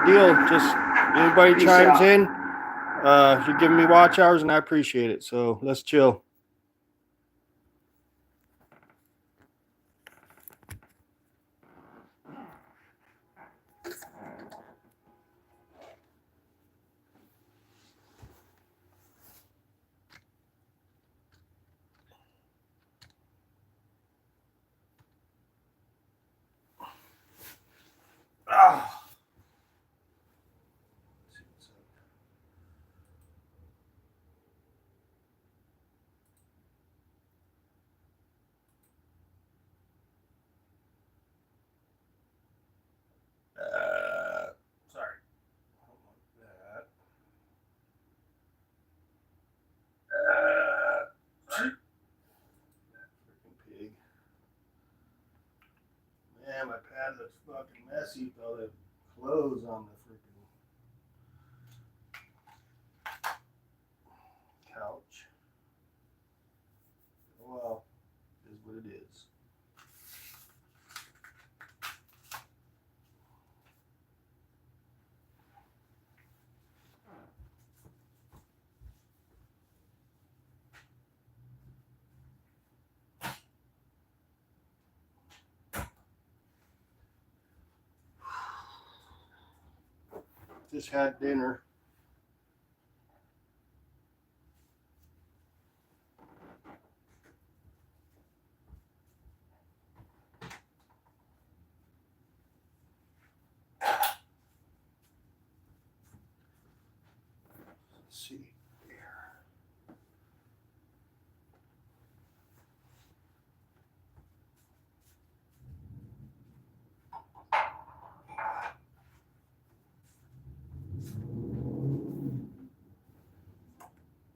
deal. Just anybody Peace chimes out. in. You're giving me watch hours, and I appreciate it. So let's chill. Ah. Sorry. I don't want that. Sorry. That freaking pig. Man, my pad looks fucking messy with all the clothes on the freaking couch. Well, it is what it is. Just had dinner. Let's see here.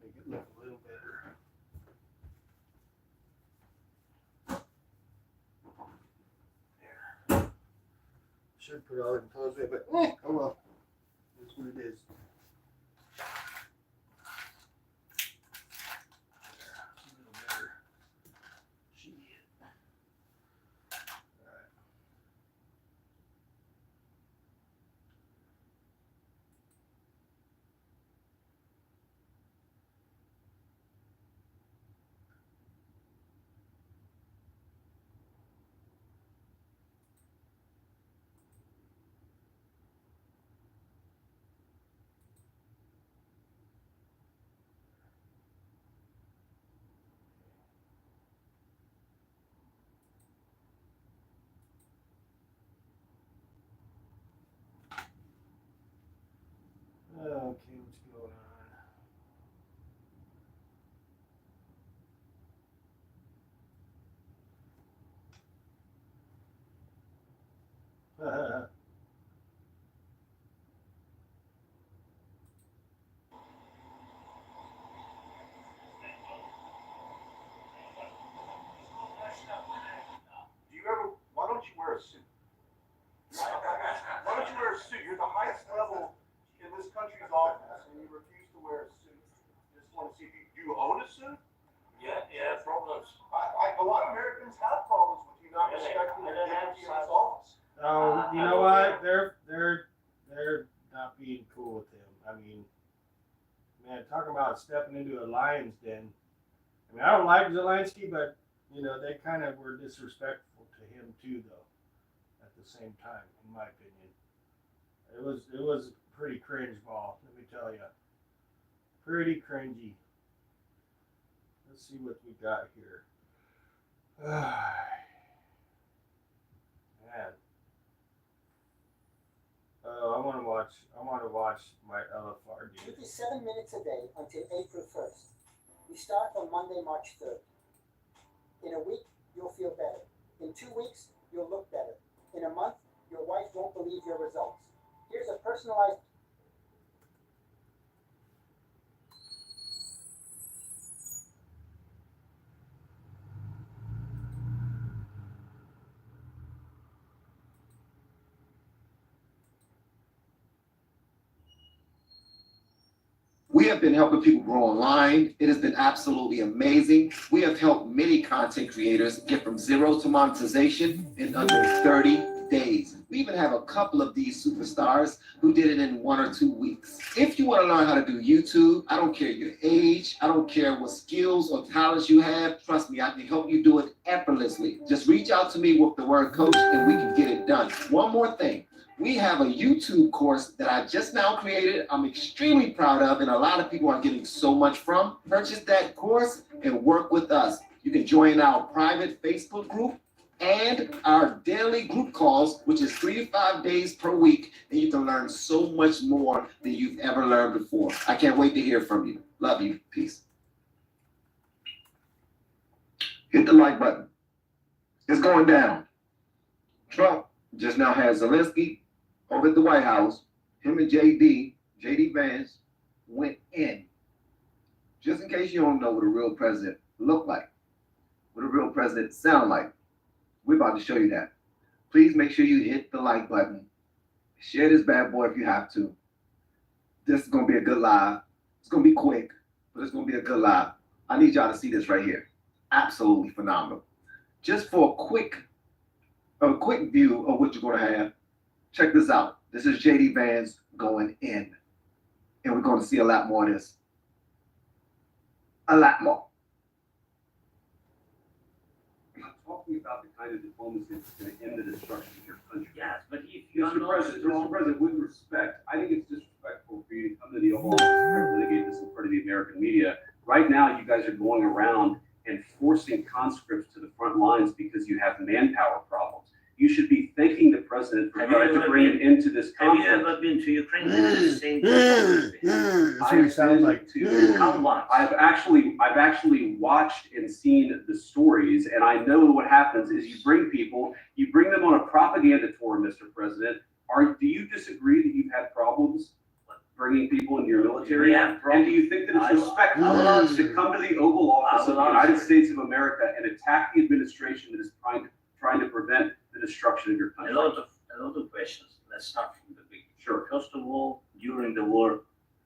Make it look a little better. There. Should put all the clothes away, but oh well. That's what it is. A little better. Shit. Alright. Okay, what's going on? Do you ever? Why don't you wear a suit? Why don't you wear a suit? You're the highest level in this country's office, and you refuse to wear a suit. Just want to see if you own a suit. Yeah, problems. A lot of Americans have problems with you not respecting the dignity of this office. Oh, you know what? They're not being cool with him. I mean, man, talking about stepping into a lion's den. I mean, I don't like Zelensky, but you know they kind of were disrespectful to him too, though. At the same time, in my opinion, it was pretty cringe ball. Let me tell you, pretty cringy. Let's see what we got here. Man. Oh, I want to watch my LFR You dude. do 7 minutes a day until April 1st. We start on Monday, March 3rd. In a week, you'll feel better. In 2 weeks, you'll look better. In a month, your wife won't believe your results. Here's a personalized. We have been helping people grow online. It has been absolutely amazing. We have helped many content creators get from zero to monetization in under 30 days. We even have a couple of these superstars who did it in 1 or 2 weeks. If you want to learn how to do YouTube, I don't care your age, I don't care what skills or talents you have, trust me, I can help you do it effortlessly. Just reach out to me with the word coach and we can get it done. One more thing. We have a YouTube course that I just now created. I'm extremely proud of, and a lot of people are getting so much from. Purchase that course and work with us. You can join our private Facebook group and our daily group calls, which is 3 to 5 days per week, and you can learn so much more than you've ever learned before. I can't wait to hear from you. Love you. Peace. Hit the like button. It's going down. Trump just now has Zelensky over at the White House. Him and JD Vance, went in. Just in case you don't know what a real president look like, what a real president sound like, we're about to show you that. Please make sure you hit the like button. Share this bad boy if you have to. This is gonna be a good live. It's gonna be quick, but it's gonna be a good live. I need y'all to see this right here. Absolutely phenomenal. Just for a quick view of what you're gonna have, check this out. This is JD Vance going in. And we're gonna see a lot more of this. A lot more. Talking about the kind of diplomacy that's going to end the destruction of your country. Yes, but if you are Mr. not President, strong, Mr. President, with respect, I think it's disrespectful for you to come to the Oval Office and litigate this in front of the American media. Right now, you guys are going around and forcing conscripts to the front lines because you have manpower problems. You should be thanking the president for Have you trying to ever bring been- him into this have you conflict. ever been to Ukraine? It's the same thing. That's what I've he sounds been like. to- Come once. I've actually watched and seen the stories, and I know what happens is you bring them on a propaganda tour, Mr. President. Do you disagree that you've had problems bringing people into your military? We have And do you think that I- it's respectful I will answer to you. come to the Oval Office I of will the United answer States of America and attack the administration that is trying to prevent the destruction of your A country? lot of questions. Let's start from the beginning. Sure. First of all, during the war,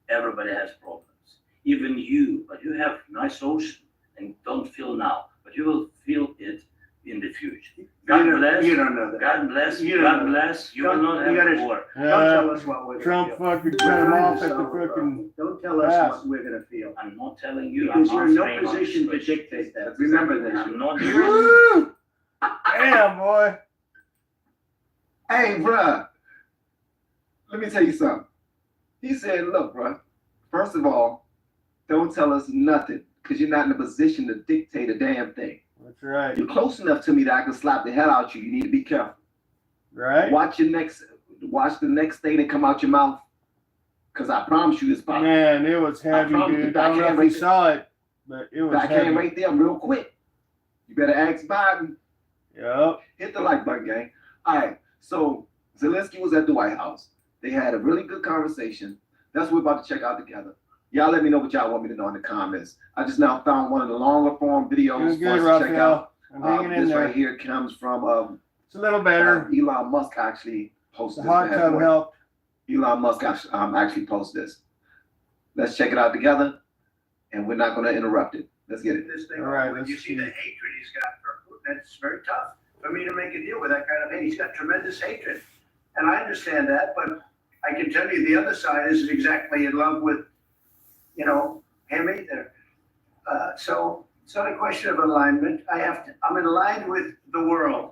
everybody has problems. Even you, but you have nice ocean and don't feel now, but you will feel it in the future. God bless. You don't know that. God bless. You don't God know. bless. You will Don't- not you have gotta- a war. Don't tell Uh, us what we're gonna Trump feel. fucking We're cut him trying to off at the solve a frickin'. problem. Don't tell us pass. what we're gonna feel. I'm not telling you. I'm Because you're in no answering on position to this question. dictate that. Remember that. I'm not. Woo! Damn, boy. Hey, bruh. Let me tell you something. He said, look, bruh, first of all, don't tell us nothing, because you're not in a position to dictate a damn thing. That's right. You're close enough to me that I can slap the hell out you. You need to be careful. Right? Watch the next thing that come out your mouth, because I promise you it's possible. Man, it was heavy, promise you, dude. I don't know if you backhand saw it, but it was Backhand heavy. right there real quick. You better ask Biden. Yep. Hit the like button, gang. All right, so Zelensky was at the White House. They had a really good conversation. That's what we're about to check out together. Y'all let me know what y'all want me to know in the comments. I just now found one of the longer form videos Doing for good, us to check out. Raphael. I'm hanging in This there. right here comes from It's a little better. Elon Musk actually The posted hot this. bad tub boy. helped. Elon Musk actually posted this. Let's check it out together, and we're not going to interrupt it. Let's get it. This thing, All right, when let's you see the see. hatred he's got for Putin, it's very tough for me to make a deal with that kind of hate. He's got tremendous hatred. And I understand that, but I can tell you the other side isn't exactly in love with, him either. So it's not a question of alignment. I'm aligned with the world.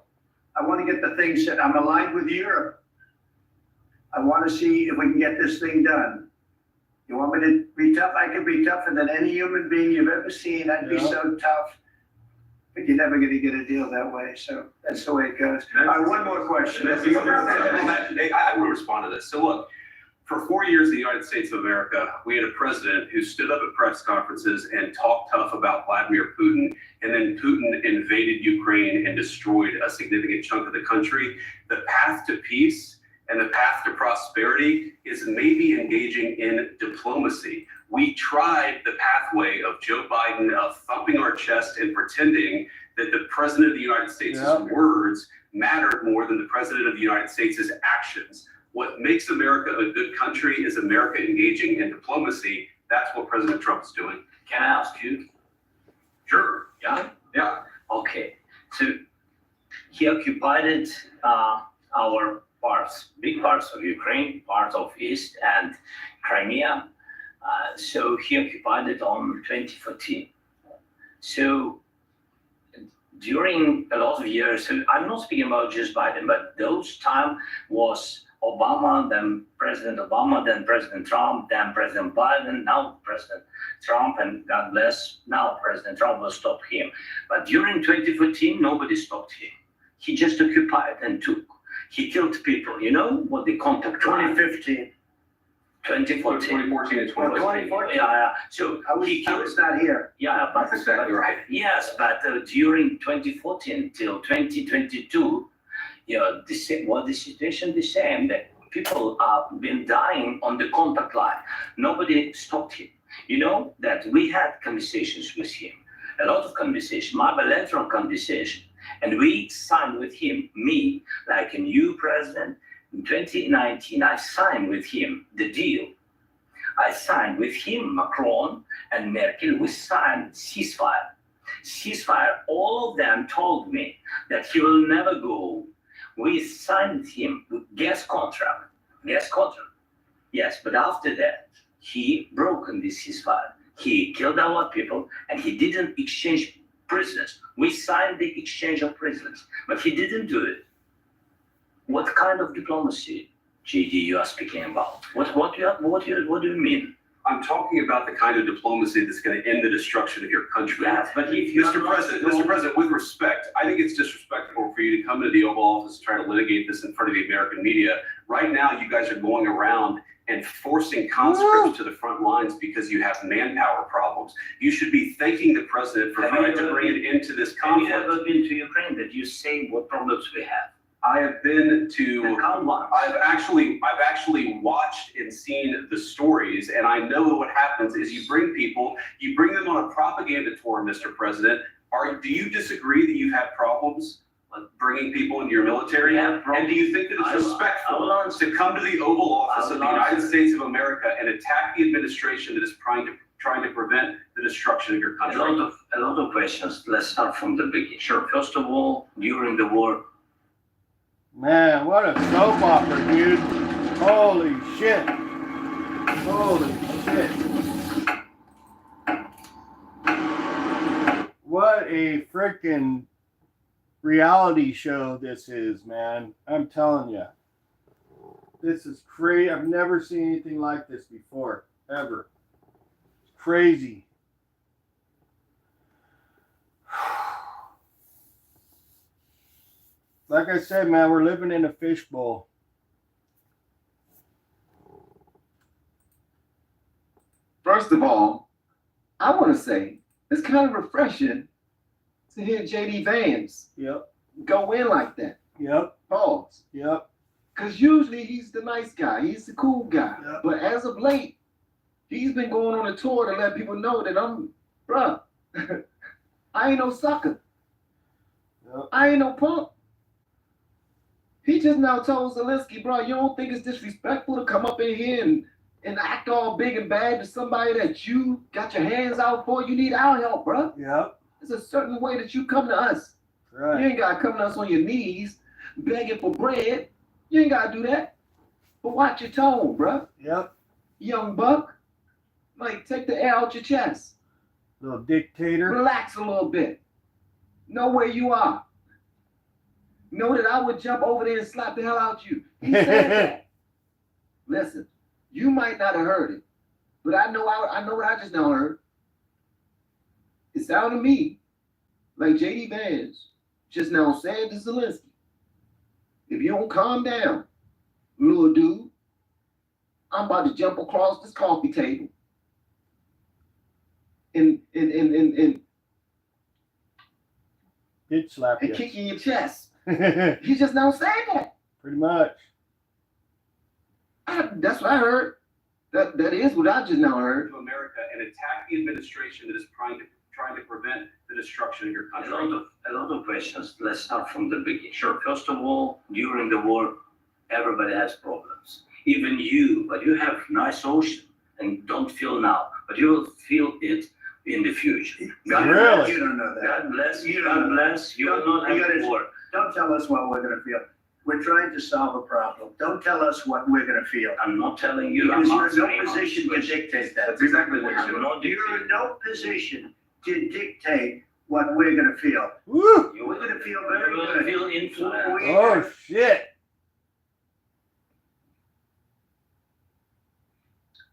I want to get the things that I'm aligned with Europe. I want to see if we can get this thing done. You want me to be tough? I can be tougher than any human being you've ever seen. I'd be Yeah. so tough. But you're never going to get a deal that way. So that's the way it goes. All right, one more question. I want to respond to this. So look, for 4 years in the United States of America, we had a president who stood up at press conferences and talked tough about Vladimir Putin, and then Putin invaded Ukraine and destroyed a significant chunk of the country. The path to peace and the path to prosperity is maybe engaging in diplomacy. We tried the pathway of Joe Biden of thumping our chest and pretending that the president of the United States' words mattered more than the president of the United States' actions. What makes America a good country is America engaging in diplomacy. That's what President Trump is doing. Can I ask you? Sure. Yeah. Yeah. Okay. So he occupied our parts, big parts of Ukraine, part of East and Crimea. So he occupied it on 2014. So during a lot of years, and I'm not speaking about just Biden, but those time was Obama, then President Obama, then President Trump, then President Biden, now President Trump, and God bless, now President Trump will stop him. But during 2014, nobody stopped him. He just occupied and took. He killed people. You know what the contact line? 2015. 2014. 2014 and 2014. 2014. Yeah. So I was, he I killed. was not here. Yeah, but That's exactly right. yes, but during 2014 till 2022, the situation the same, that people have been dying on the contact line. Nobody stopped him. You know that we had conversations with him, a lot of conversation, my bilateral conversation, and we signed with him, me, like a new president. In 2019, I signed with him the deal. I signed with him, Macron and Merkel, we signed ceasefire. Ceasefire, all of them told me that he will never go. We signed with him with gas contract. Yes, but after that, he broken this ceasefire. He killed our people and he didn't exchange prisoners. We signed the exchange of prisoners, but he didn't do it. What kind of diplomacy, JD, you are speaking about? What do you mean? I'm talking about the kind of diplomacy that's going to end the destruction of your country. Yes, but if you Mr. President, with respect, I think it's disrespectful for you to come to the Oval Office and try to litigate this in front of the American media. Right now, you guys are going around and forcing conscripts to the front lines because you have manpower problems. You should be thanking the president for trying to bring it into this Have you conflict. ever been to Ukraine that you say what problems we have? I have been to. And count one. I've actually watched and seen the stories, and I know what happens is you bring them on a propaganda tour, Mr. President. Do you disagree that you've had problems bringing people into your military? Yeah, And do you think that it's respectful to come to the Oval Office of the United States of America and attack the administration that is trying to prevent the destruction of your A country? lot of questions. Let's start from the beginning. Sure. First of all, during the war, Man, what a soap opera, dude. Holy shit. What a freaking reality show this is, man. I'm telling you. This is crazy. I've never seen anything like this before, ever. It's crazy. Like I said, man, we're living in a fishbowl. First of all, I want to say it's kind of refreshing to hear JD Vance Yep, go in like that. yep, Pause. yep. Because usually he's the nice guy, he's the cool guy. Yep. But as of late, he's been going on a tour to let people know that bruh, I ain't no sucker. Yep. I ain't no punk. He just now told Zelensky, bro, you don't think it's disrespectful to come up in here and act all big and bad to somebody that you got your hands out for? You need our help, bro. Yep. There's a certain way that you come to us. You Right. ain't gotta come to us on your knees begging for bread. You ain't gotta do that. But watch your tone, bro. Yep. Young buck. Like, take the air out your chest. Little dictator. Relax a little bit. Know where you are. Know that I would jump over there and slap the hell out you. He said that. Listen, you might not have heard it, but I know what I just now heard. It sounded to me like JD Vance just now said to Zelensky, if you don't calm down, little dude, I'm about to jump across this coffee table and Bitch slap you. kick you in your chest. Pretty He just now said that. much. That's what I heard. That is what I just now heard. To America and attack the administration that is trying to prevent the destruction of your a country. lot of questions. Let's start from the beginning. Sure. First of all, during the war, everybody has problems. Even you, but you have nice ocean and don't feel now, but you will feel it in the future. God Really? bless, You don't know that. God bless you. You God don't know. bless. You will not You have gotta- war. Don't tell us what we're gonna feel. we're trying to solve a problem. Don't tell us what we're gonna feel. I'm not telling you. I'm Because you're in answering no on position to this question. dictate that. That's exactly what I'm you're doing. not You're dictating. in no position to dictate what we're gonna feel. Woo! You We're will, gonna feel you very will good. feel influenced. Oh shit!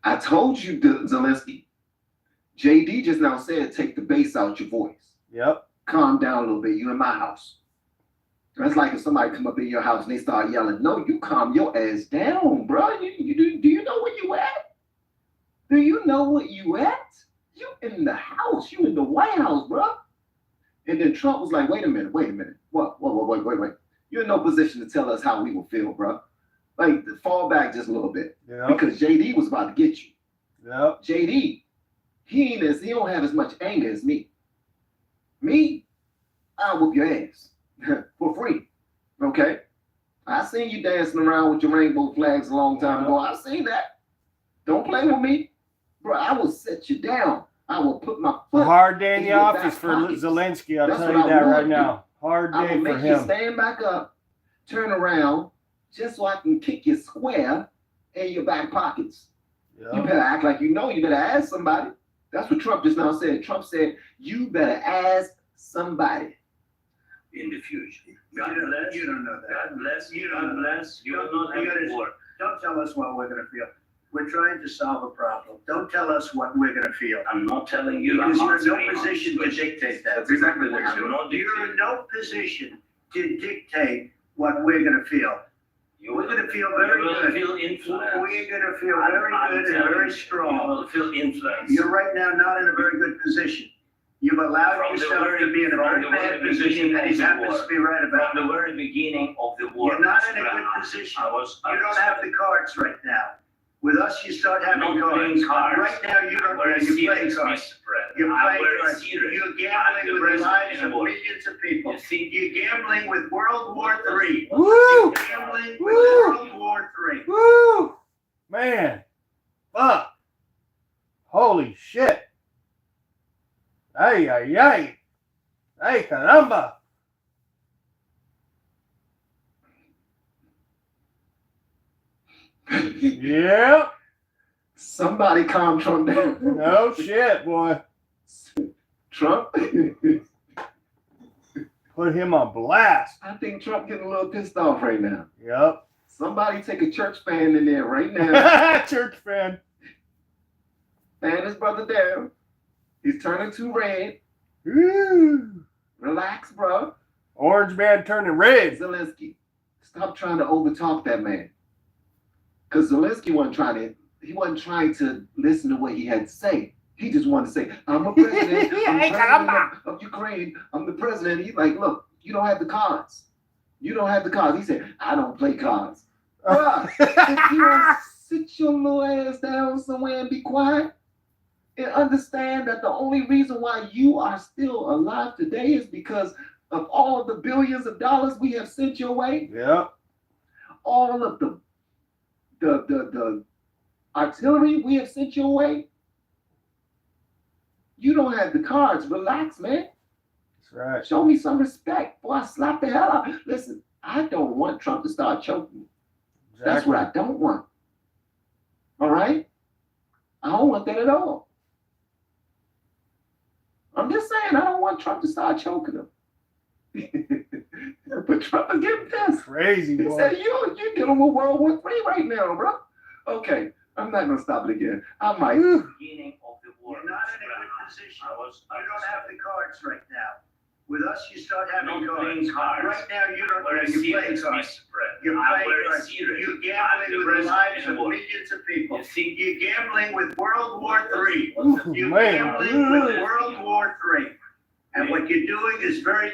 I told you, Zelensky. JD just now said, take the bass out your voice. Yep. Calm down a little bit. You in my house. That's like if somebody come up in your house and they start yelling. No, you calm your ass down, bro. Do you know where you at? Do you know where you at? You in the house. You in the White House, bro. And then Trump was like, wait a minute. What? Wait. You're in no position to tell us how we will feel, bro. Like, fall back just a little bit. Yep. Because JD was about to get you. Yep. JD, he don't have as much anger as me. Me, I'll whoop your ass for free. Okay? I seen you dancing around with your rainbow flags a long time ago. I seen that. Don't play with me. Bro, I will set you down. I will put my A foot. hard day in the in your office back for pockets. Zelensky. I'll That's tell what you I that right would do. now. Hard I day will for make you him. stand back up, turn around, just so I can kick you square in your back pockets. You Yep. better act like you know. You better ask somebody. That's what Trump just now said. Trump said, you better ask somebody. In the future. You don't know that. God bless. You God don't know. bless. You will not You have gotta- to work. Don't tell us what we're gonna feel. We're trying to solve a problem. Don't tell us what we're gonna feel. I'm not telling you. I'm Because you're in answering no on position this to question. dictate that. That's exactly what you're I'm doing. not You're dictating. in no position to dictate what we're gonna feel. You We're will, gonna feel you very will good. feel influenced. We're gonna feel I'm very good and telling very you, strong. You will feel influenced. You're right now not in a very good position. You've allowed From the yourself very- to be in a from very the bad very position, beginning and he of the happens war. to be right about From it. the very beginning of the war. You're not in a Mr. good Brown, position. I was. You don't have the cards right now. With us, you start having Not cards. playing cards. Right now, you don't. We're You play serious, cards. Mr. President. You're I'm playing very cards. serious. You're I'm gambling the with the president lives of anymore. millions of people. You see, You're gambling with World War III. Woo! You're gambling with Woo! World War III. Woo! Man. Fuck. Holy shit. Ay, ay, ay. Ay, caramba. Yep. Somebody calm Trump down. No shit, boy. Trump? Put him on blast. I think Trump getting a little pissed off right now. Yep. Somebody take a church fan in there right now. Church fan. Fan his brother down. He's turning too red. Ooh. Relax, bro. Orange man turning red. Zelensky, stop trying to overtalk that man. Because Zelensky wasn't trying to listen to what he had to say. He just wanted to say, I'm a president. I'm Hey, president caramba. of Ukraine. I'm the president. He's like, look, you don't have the cards. You don't have the cards. He said, I don't play cards. Bruh, if you don't sit your little ass down somewhere and be quiet and understand that the only reason why you are still alive today is because of all the billions of dollars we have sent your way, Yep. all of the artillery we have sent your way. You don't have the cards. Relax, man. That's right. Show me some respect before I slap the hell out. Listen, I don't want Trump to start choking me. That's what I don't want. All right? I don't want that at all. I'm just saying, I don't want Trump to start choking him. But Trump is getting pissed. Crazy, He boy. said, you're dealing with World War III right now, bro. Okay, I'm not going to stop it again. I might. Woo. beginning of the war. You're not in Mr. a good Brown. position. I You don't have the cards right now. With us, you start having Not cards. playing cards. Right now, you don't. We're You're playing serious, cards. Mr. President. You're I'm playing very cards. serious. You're I'm gambling the with the president lives of anymore. millions of people. You see, You're gambling with World War III. Ooh, You're man. gambling with World War III. And what you're doing is very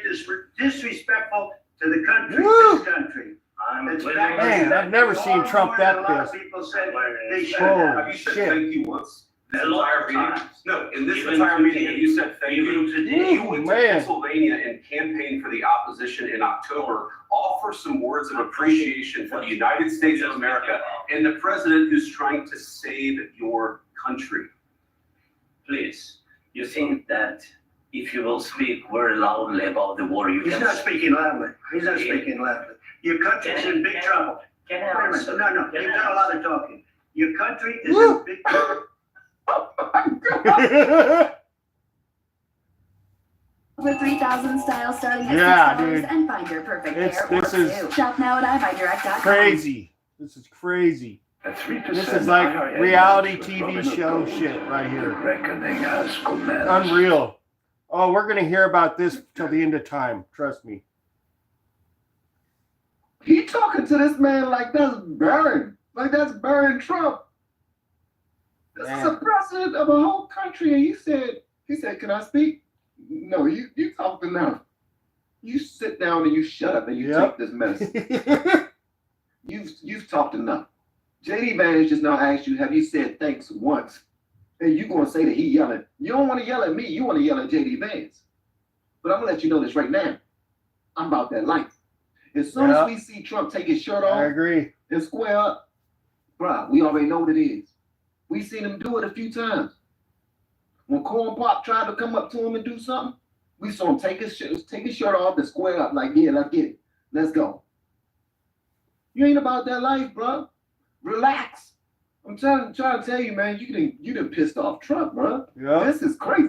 disrespectful to the country, Woo. this country. I'm It's very back- Man, I've never seen Far Trump more that than a lot of pissed. people said they should Oh. have. Have you said shit. thank you once? This A lot entire of meeting? times. No, in this Even entire meeting, today. have you said thank Even you? today. You went to Man. Pennsylvania and campaigned for the opposition in October. Offer some words of appreciation for the United States of America and the president who's trying to save your country. Please, you think that if you will speak very loudly about the war, you He's can. not speaking loudly. He's not speaking loudly. Your country's in big trouble. Can Wait I a minute, answer? no, Can you've I done a lot of talking. Your country is Woo! in big trouble. Over 3,000 styles starting at Yeah, $6 dude. and find your perfect It's- pair or this is two. Shop now at iBuyDirect.com. Crazy. This is crazy. This is like reality TV show shit right here. Unreal. Oh, we're gonna hear about this till the end of time. Trust me. He talking to this man like that's Barron. Like that's Barron Trump. This is a president of a whole country. And he said, can I speak? No, you talked enough. You sit down and you shut up and you Yep. take this mess. You've talked enough. JD Vance just now asked you, have you said thanks once? And you gonna say that he yelling. You don't want to yell at me, you want to yell at JD Vance. But I'm gonna let you know this right now. I'm about that life. As soon as we see Trump take his shirt I off agree. and square up, bruh, we already know what it is. We seen him do it a few times. When Corn Pop tried to come up to him and do something, we saw him take his shirt off and square up like, yeah, let's get it. Let's go. You ain't about that life, bruh. Relax. I'm trying to tell you, man, you done pissed off Trump, bruh. Yeah. This is crazy.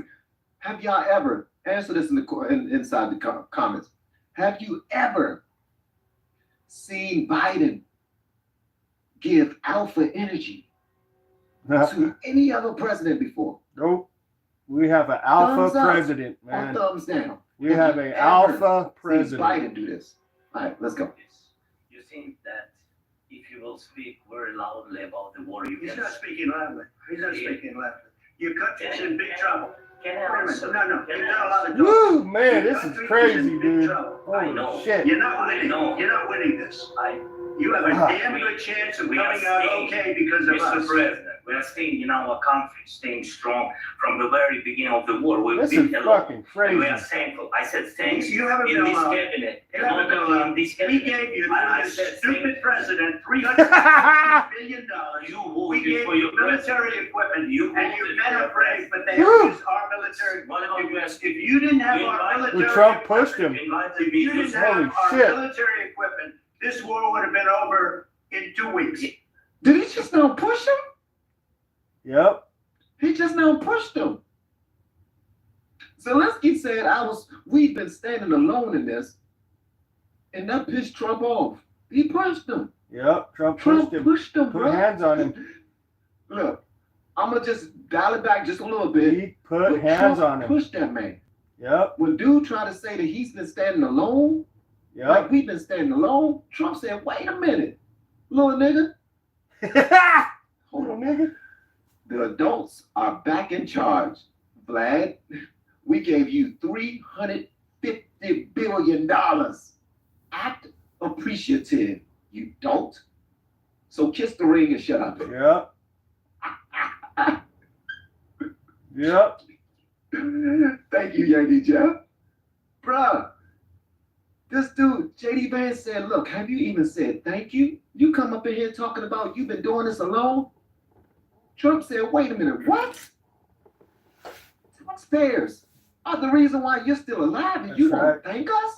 Have y'all ever, answer this inside the comments, have you ever seen Biden give alpha energy to any other president before? Nope. We have an alpha Thumbs up president, Or man. thumbs down? We have an ever alpha See president. Biden do this. All right, let's go. You think that if you will speak very loudly about the war, you He's can. not speaking loudly. He's not speaking loudly. Your country's in big trouble. Can Wait I a minute, answer? no, Can you've I done a lot of answer? Woo, talking. man, Your this is country in crazy, big dude. trouble. I Holy know. shit. You're not winning. know. You're not winning this. I, You have a Ah. damn good chance of We are coming out staying, okay because of Mr. us. President, we are staying in our country, staying strong from the very beginning of the war. We've This been is alone. fucking And crazy. we are thankful. I said thanks You haven't in been this allowed. cabinet. You haven't been allowed. In this We cabinet. gave you, I this said stupid president, $350 billion. You We voted gave for you your president. military equipment, You and you voted men for are your brave, but they Woo. use our military What about equipment. US? If you didn't have You our invited- military Trump pushed equipment, him. Invited if me you to didn't say, have Holy our shit. military equipment, this war would have been over in 2 weeks. Did he just now push him? Yep. He just now pushed him. Zelensky said, we've been standing alone in this, and that pissed Trump off. He pushed him. Yep. Trump Trump pushed him. pushed him, Put bro. hands on him. Look, I'm gonna just dial it back just a little bit. He put But hands Trump on him. pushed that man. Yep. When dude tried to say that he's been standing alone, Yep. like we've been standing alone, Trump said, wait a minute, little nigga. Hold on, nigga. The adults are back in charge. Vlad, we gave you $350 billion. Act appreciative. You don't? So kiss the ring and shut up. Yep. Yep. Thank you, Yankee Jeff. Bruh, this dude, JD Vance said, look, have you even said thank you? You come up in here talking about you've been doing this alone? Trump said, wait a minute, what? Taxpayers are the reason why you're still alive and you That's won't thank us?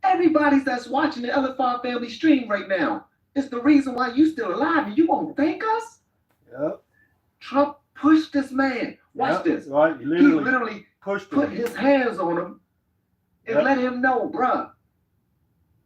Everybody that's watching the LFR family stream right now, it's the reason why you still alive and you won't thank us? Yep. Trump pushed this man. Watch Yep. this. Right. He Literally literally pushed put him. his hands on him and Yep. let him know, bruh,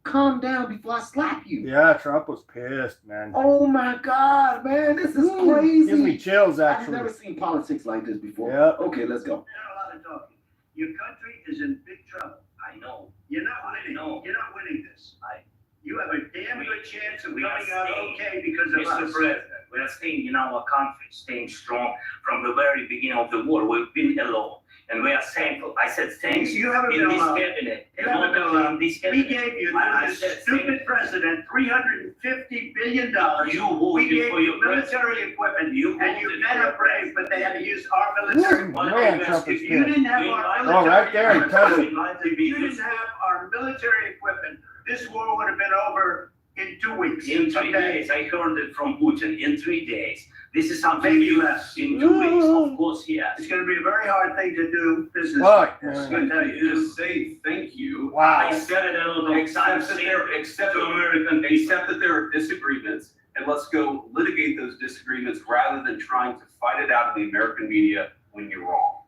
calm down before I slap you. Yeah, Trump was pissed, man. Oh my God, man, this is Ooh, crazy. Gives me chills, I've actually. never seen politics like this before. Yep. Okay, let's go. You've done a lot of talking. Your country is in big trouble. I know. You're not winning. know. You're not winning this. I- You have a damn good chance of We are coming out staying, okay because of Mr. us. President, we are staying in our country, staying strong from the very beginning of the war. We've been alone, and we are thankful. I said thanks You haven't in been this allowed. cabinet. You haven't been In allowed. this We cabinet. gave you, I this said stupid president, $350 billion. You We voted gave for you your president. military equipment, You and you voted men for are your brave, but they had to use our military Ooh, equipment. man, Trump is If you pissed. didn't have You our invited- Oh, right there, he military touched equipment, it. if you didn't have our military equipment, this war would have been over in 2 weeks. In 3 okay? days, I heard it from Putin. In 3 days, this is something Maybe new. less. In 2 weeks, of course, yes. It's gonna be a very hard thing to do business Fuck, like this. man. I can tell you. Just say thank you. Wow. I said it a lot of Except times that here except to that American people. Except that there are disagreements, and let's go litigate those disagreements rather than trying to fight it out in the American media when you're wrong.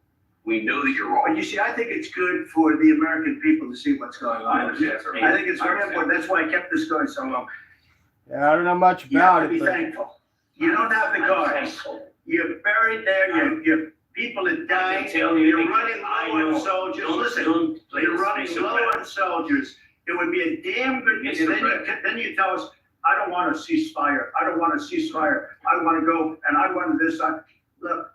We know that you're But wrong. you see, I think it's good for the American people to see what's going on. I understand, sir. I think it's I very understand. important. That's why I kept this going so long. Yeah, I don't know much You have about to it, be but thankful. You don't have the I'm cards. thankful. You're buried there, your people are I dying, can tell you, you're running I low know. on soldiers. Don't Listen, play you're this running piece of low crap. on soldiers. It would be a damn good, Mr. and then President. then you tell us, I don't want a ceasefire. I don't want a ceasefire. I want to go, and I want this. Look,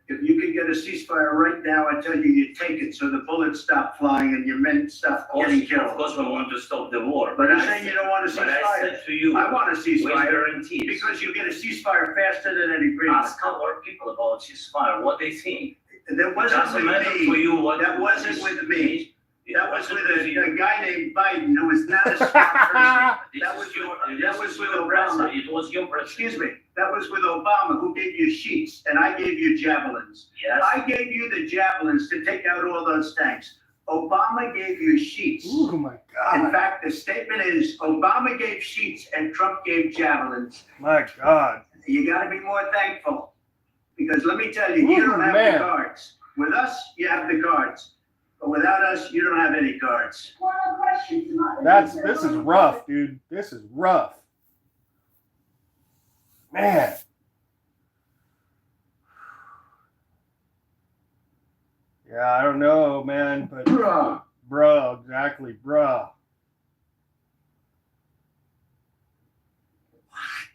if you could get a ceasefire right now, I tell you, you take it so the bullets stop flying and your men stop getting Of killed. course, we want to stop the war. But you're I saying said- you don't want a But I ceasefire. said to you, I want a with ceasefire guarantees. because you get a ceasefire faster than an agreement. Ask our people about ceasefire, what they think. That It wasn't doesn't with matter for me. you what. That wasn't with me. That was with a guy named Biden who was not a smart person. That was with Obama. It was your president. Excuse me. That was with Obama who gave you sheets and I gave you javelins. Yes. I gave you the javelins to take out all those tanks. Obama gave you sheets. oh my In God, fact, the statement is Obama gave sheets and Trump gave javelins. my God. You gotta be more thankful. Because let me tell you, you Ooh, don't have man. the cards. With us, you have the cards. But without us, you don't have any cards. This is rough, dude. This is rough. Man. Yeah, I don't know, man, but Bruh. exactly, bruh.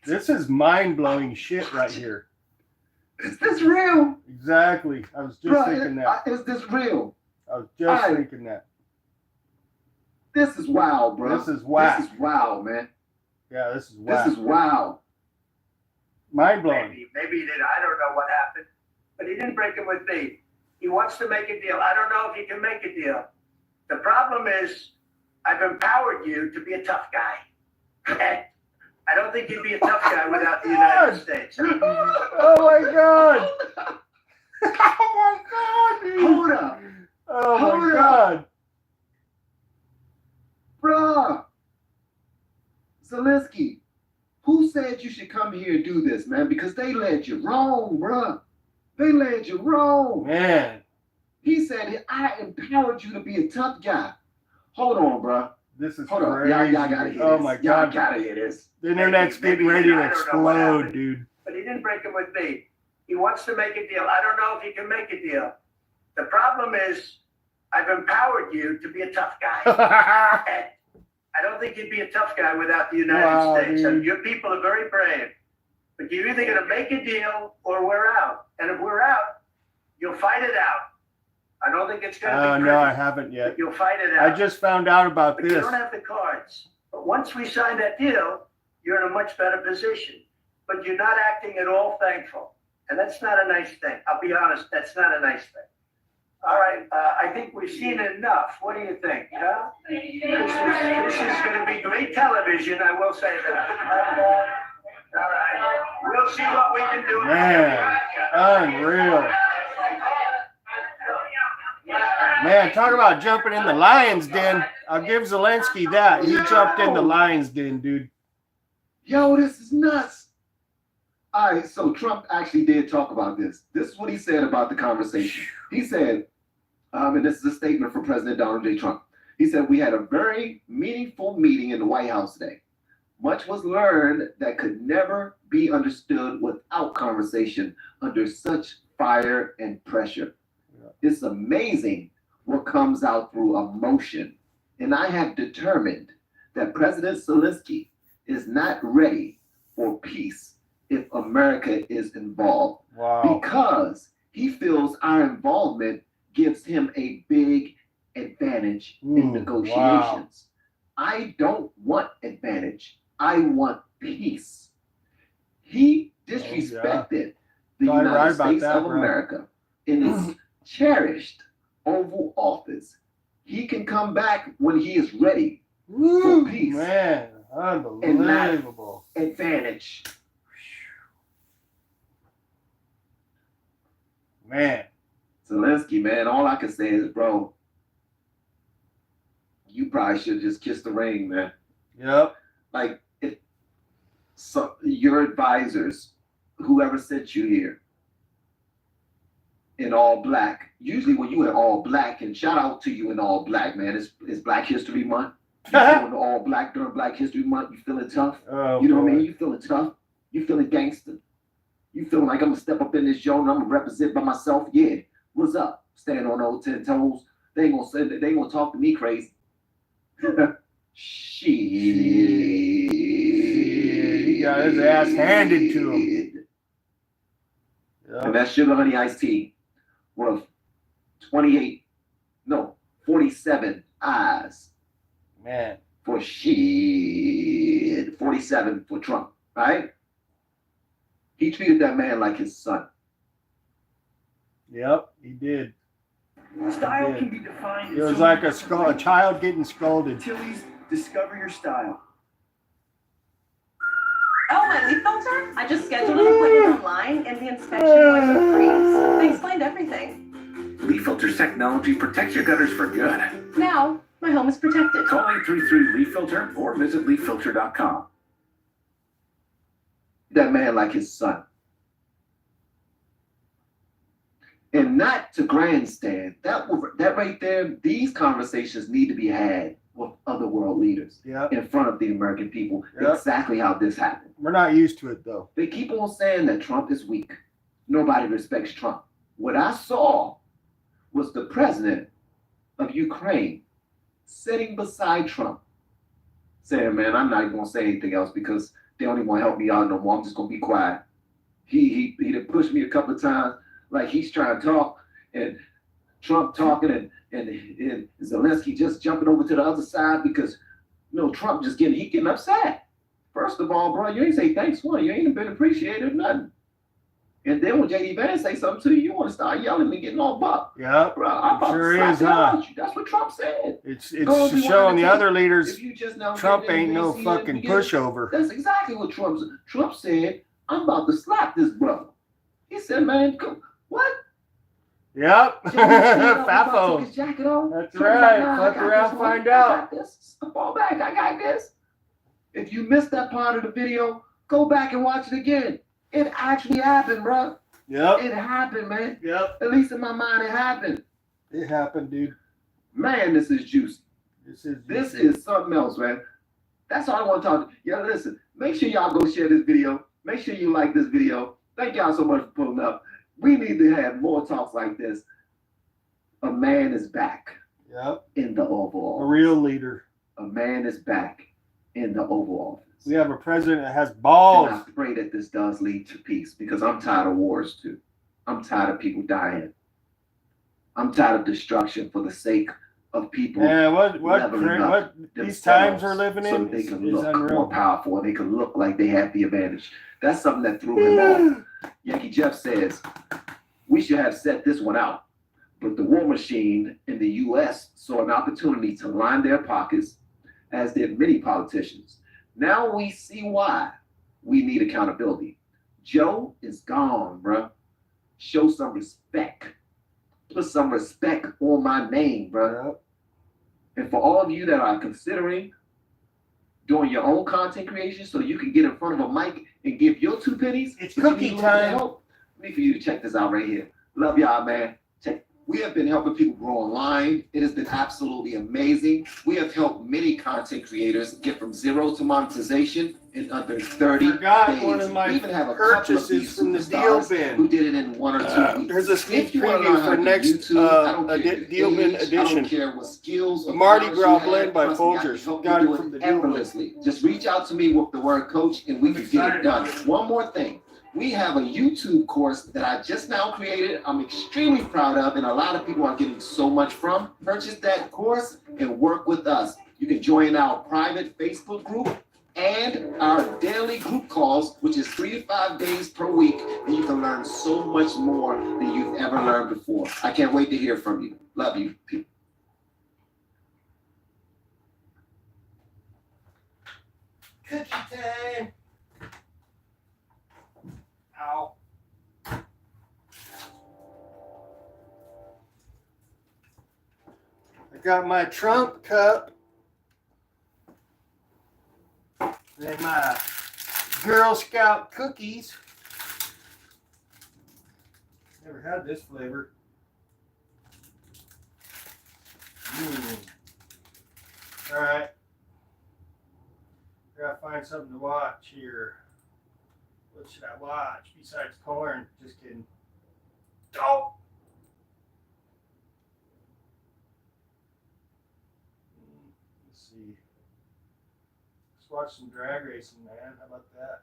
This is mind-blowing shit right here. Is this real? Exactly. I was just thinking that. Is this real? I was just I- thinking that. This is wild, bro. This is whack. This is wild, man. Yeah, this is whack. This is wild. Mind-blowing. Maybe he did. I don't know what happened. But he didn't break it with me. He wants to make a deal. I don't know if he can make a deal. The problem is, I've empowered you to be a tough guy. And I don't think you'd be a tough guy without the United States. Oh my God. Oh my God, dude. Hold up, Oh my Hold up. God. bruh. Zelensky, who said you should come here and do this, man? Because they led you wrong, bruh. They led you wrong. Man, He said, I empowered you to be a tough guy. Hold on, bruh. this is Hold on. crazy. Y'all gotta hear Oh this. my Y'all God. gotta hear this. The internet's Maybe getting ready to I don't know what explode, happened. dude. But he didn't break it with me. He wants to make a deal. I don't know if he can make a deal. The problem is, I've empowered you to be a tough guy. And I don't think you'd be a tough guy without the United Wow, States. dude. And your people are very brave. But you're either going to make a deal or we're out. And if we're out, you'll fight it out. I don't think it's going to be No, I pretty, haven't yet. but you'll fight it I out. just found out about But you this. don't have the cards. But once we sign that deal, you're in a much better position. But you're not acting at all thankful. And that's not a nice thing. I'll be honest, that's not a nice thing. All right, I think we've seen enough. What do you think? Huh? This is going to be great television, I will say that. All right, we'll see what we can do. Man, unreal. Man, talk about jumping in the lion's den. I'll give Zelensky that. He jumped in the lion's den, dude. Yo, this is nuts. All right, so Trump actually did talk about this. This is what he said about the conversation. He said, and this is a statement from President Donald J. Trump. He said, we had a very meaningful meeting in the White House today. Much was learned that could never be understood without conversation under such fire and pressure. Yeah. It's amazing what comes out through emotion. And I have determined that President Zelensky is not ready for peace if America is involved, Wow. because he feels our involvement gives him a big advantage in negotiations. I don't want advantage. I want peace. He disrespected the No, you're right United about States that, of bro. America in his cherished Oval Office. He can come back when he is ready. Woo, peace. man. Unbelievable. advantage. Man. Zelensky, man, all I can say is, bro, you probably should just kiss the ring, man. Yep. Like, if your advisors, whoever sent you here, in all black. Usually when you in all black, and shout out to you in all black, man. It's Black History Month. You feeling all black during Black History Month. You feeling tough. Oh, You know what I boy. mean? You feeling tough. You feeling gangster. You feeling like I'm gonna step up in this zone. I'm gonna represent by myself. Yeah. What's up? Standing on those 10 toes. They ain't gonna say that. They ain't gonna talk to me crazy. Shit. He got his ass handed to him. And Yep. that Sugar Honey Iced Tea worth 47 eyes Man. for shit. 47 for Trump, right? He treated that man like his son. Yep, he did. Style Yeah. can be defined. It was like a child getting scolded. Tilly's Discover Your Style. Oh, my leaf filter? I just scheduled an appointment online and the inspection was free. They explained everything. Leaf Filter's technology protects your gutters for good. Now, my home is protected. Call 833 Leaf Filter or visit leaffilter.com. That man like his son. And not to grandstand. That right there, these conversations need to be had with other world leaders Yep. in front of the American people. Yep. Exactly how this happened. We're not used to it though. They keep on saying that Trump is weak. Nobody respects Trump. What I saw was the president of Ukraine sitting beside Trump, saying, man, I'm not even gonna say anything else because they don't even want to help me out no more. I'm just gonna be quiet. He done pushed me a couple of times, like he's trying to talk, and Trump talking, and Zelensky just jumping over to the other side because Trump just getting upset. First of all, bro, you ain't say thanks one. You ain't been appreciated or nothing. And then when JD Vance say something to you, you want to start yelling and getting all buck. Yep. Bro, I'm about Sure to slap is, the hell huh? out you. That's what Trump said. It's Go be showing one the to other take- leaders If you just now Trump get in ain't no DC, fucking you get- pushover. That's exactly what Trump said. I'm about to slap this brother. He said, man, what? Yep. Took his Fafo. jacket off. That's Trump's right. "Nah, I Fuck got around, this, find I out." got this. Fall back. I got this. If you missed that part of the video, go back and watch it again. It actually happened, bro. Yep. It happened, man. Yep. At least in my mind, it happened. It happened, dude. Man, this is juicy. This is something else, man. That's all I want to talk to. Yo, listen, make sure y'all go share this video. Make sure you like this video. Thank y'all so much for pulling up. We need to have more talks like this. A man is back Yep. in the Oval A Office. real leader. A man is back in the Oval Office. We have a president that has And balls. I pray that this does lead to peace because I'm tired of wars too. I'm tired of people dying. I'm tired of destruction for the sake of people Yeah, what leveling up these times we're themselves living so in that they is can look more unreal. powerful and they can look like they have the advantage. That's something that threw him off. Yankee Jeff says, we should have set this one out. But the war machine in the U.S. saw an opportunity to line their pockets, as did many politicians. Now we see why we need accountability. Joe is gone, bruh. Show some respect. Put some respect on my name, bruh. Yep. And for all of you that are considering doing your own content creation so you can get in front of a mic and give your 2 pennies, It's but you cookie need a little bit of time. help, I need for you to check this out right here. Love y'all, man. We have been helping people grow online. It has been absolutely amazing. We have helped many content creators get from 0 to monetization in under 30 Forgot days. one of my We even have a couple of purchases these from the deal superstars who bin. did it in 1 or 2 weeks. There's a sneak If you wanna learn preview how for to do next YouTube, I don't care your deal bin age, I edition. don't care what skills or The Mardi powers Gras you have, blend by trust me, I can Folgers. help Got you it do from the deal bin. effortlessly. Just reach out to me with the word coach and we can get it done. One more thing. We have a YouTube course that I just now created. I'm extremely proud of, and a lot of people are getting so much from. Purchase that course and work with us. You can join our private Facebook group and our daily group calls, which is 3 to 5 days per week, and you can learn so much more than you've ever learned before. I can't wait to hear from you. Love you, people. Cookie time. Ow. I got my Trump cup and my Girl Scout cookies. Never had this flavor. All right. Gotta find something to watch here. What should I watch besides corn? Just kidding. Oh! Let's see. Let's watch some drag racing, man. How about that?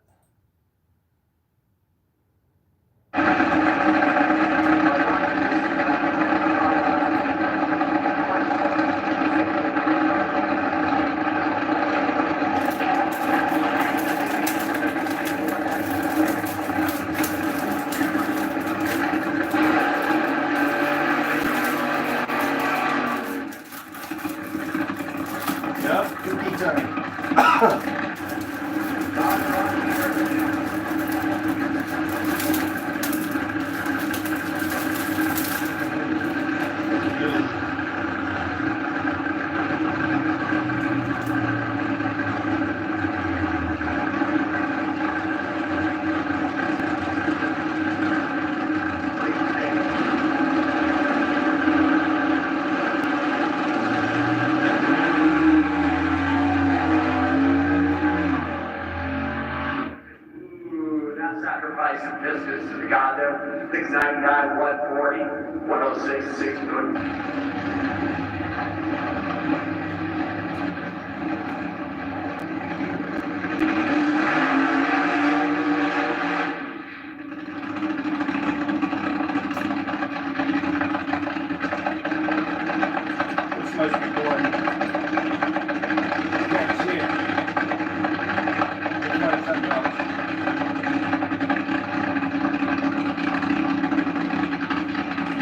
Yep, cookie time. Sacrifice of distance to the God there. 699, 140, 106, 600. This must be boring. Can't see it. Let's find something else.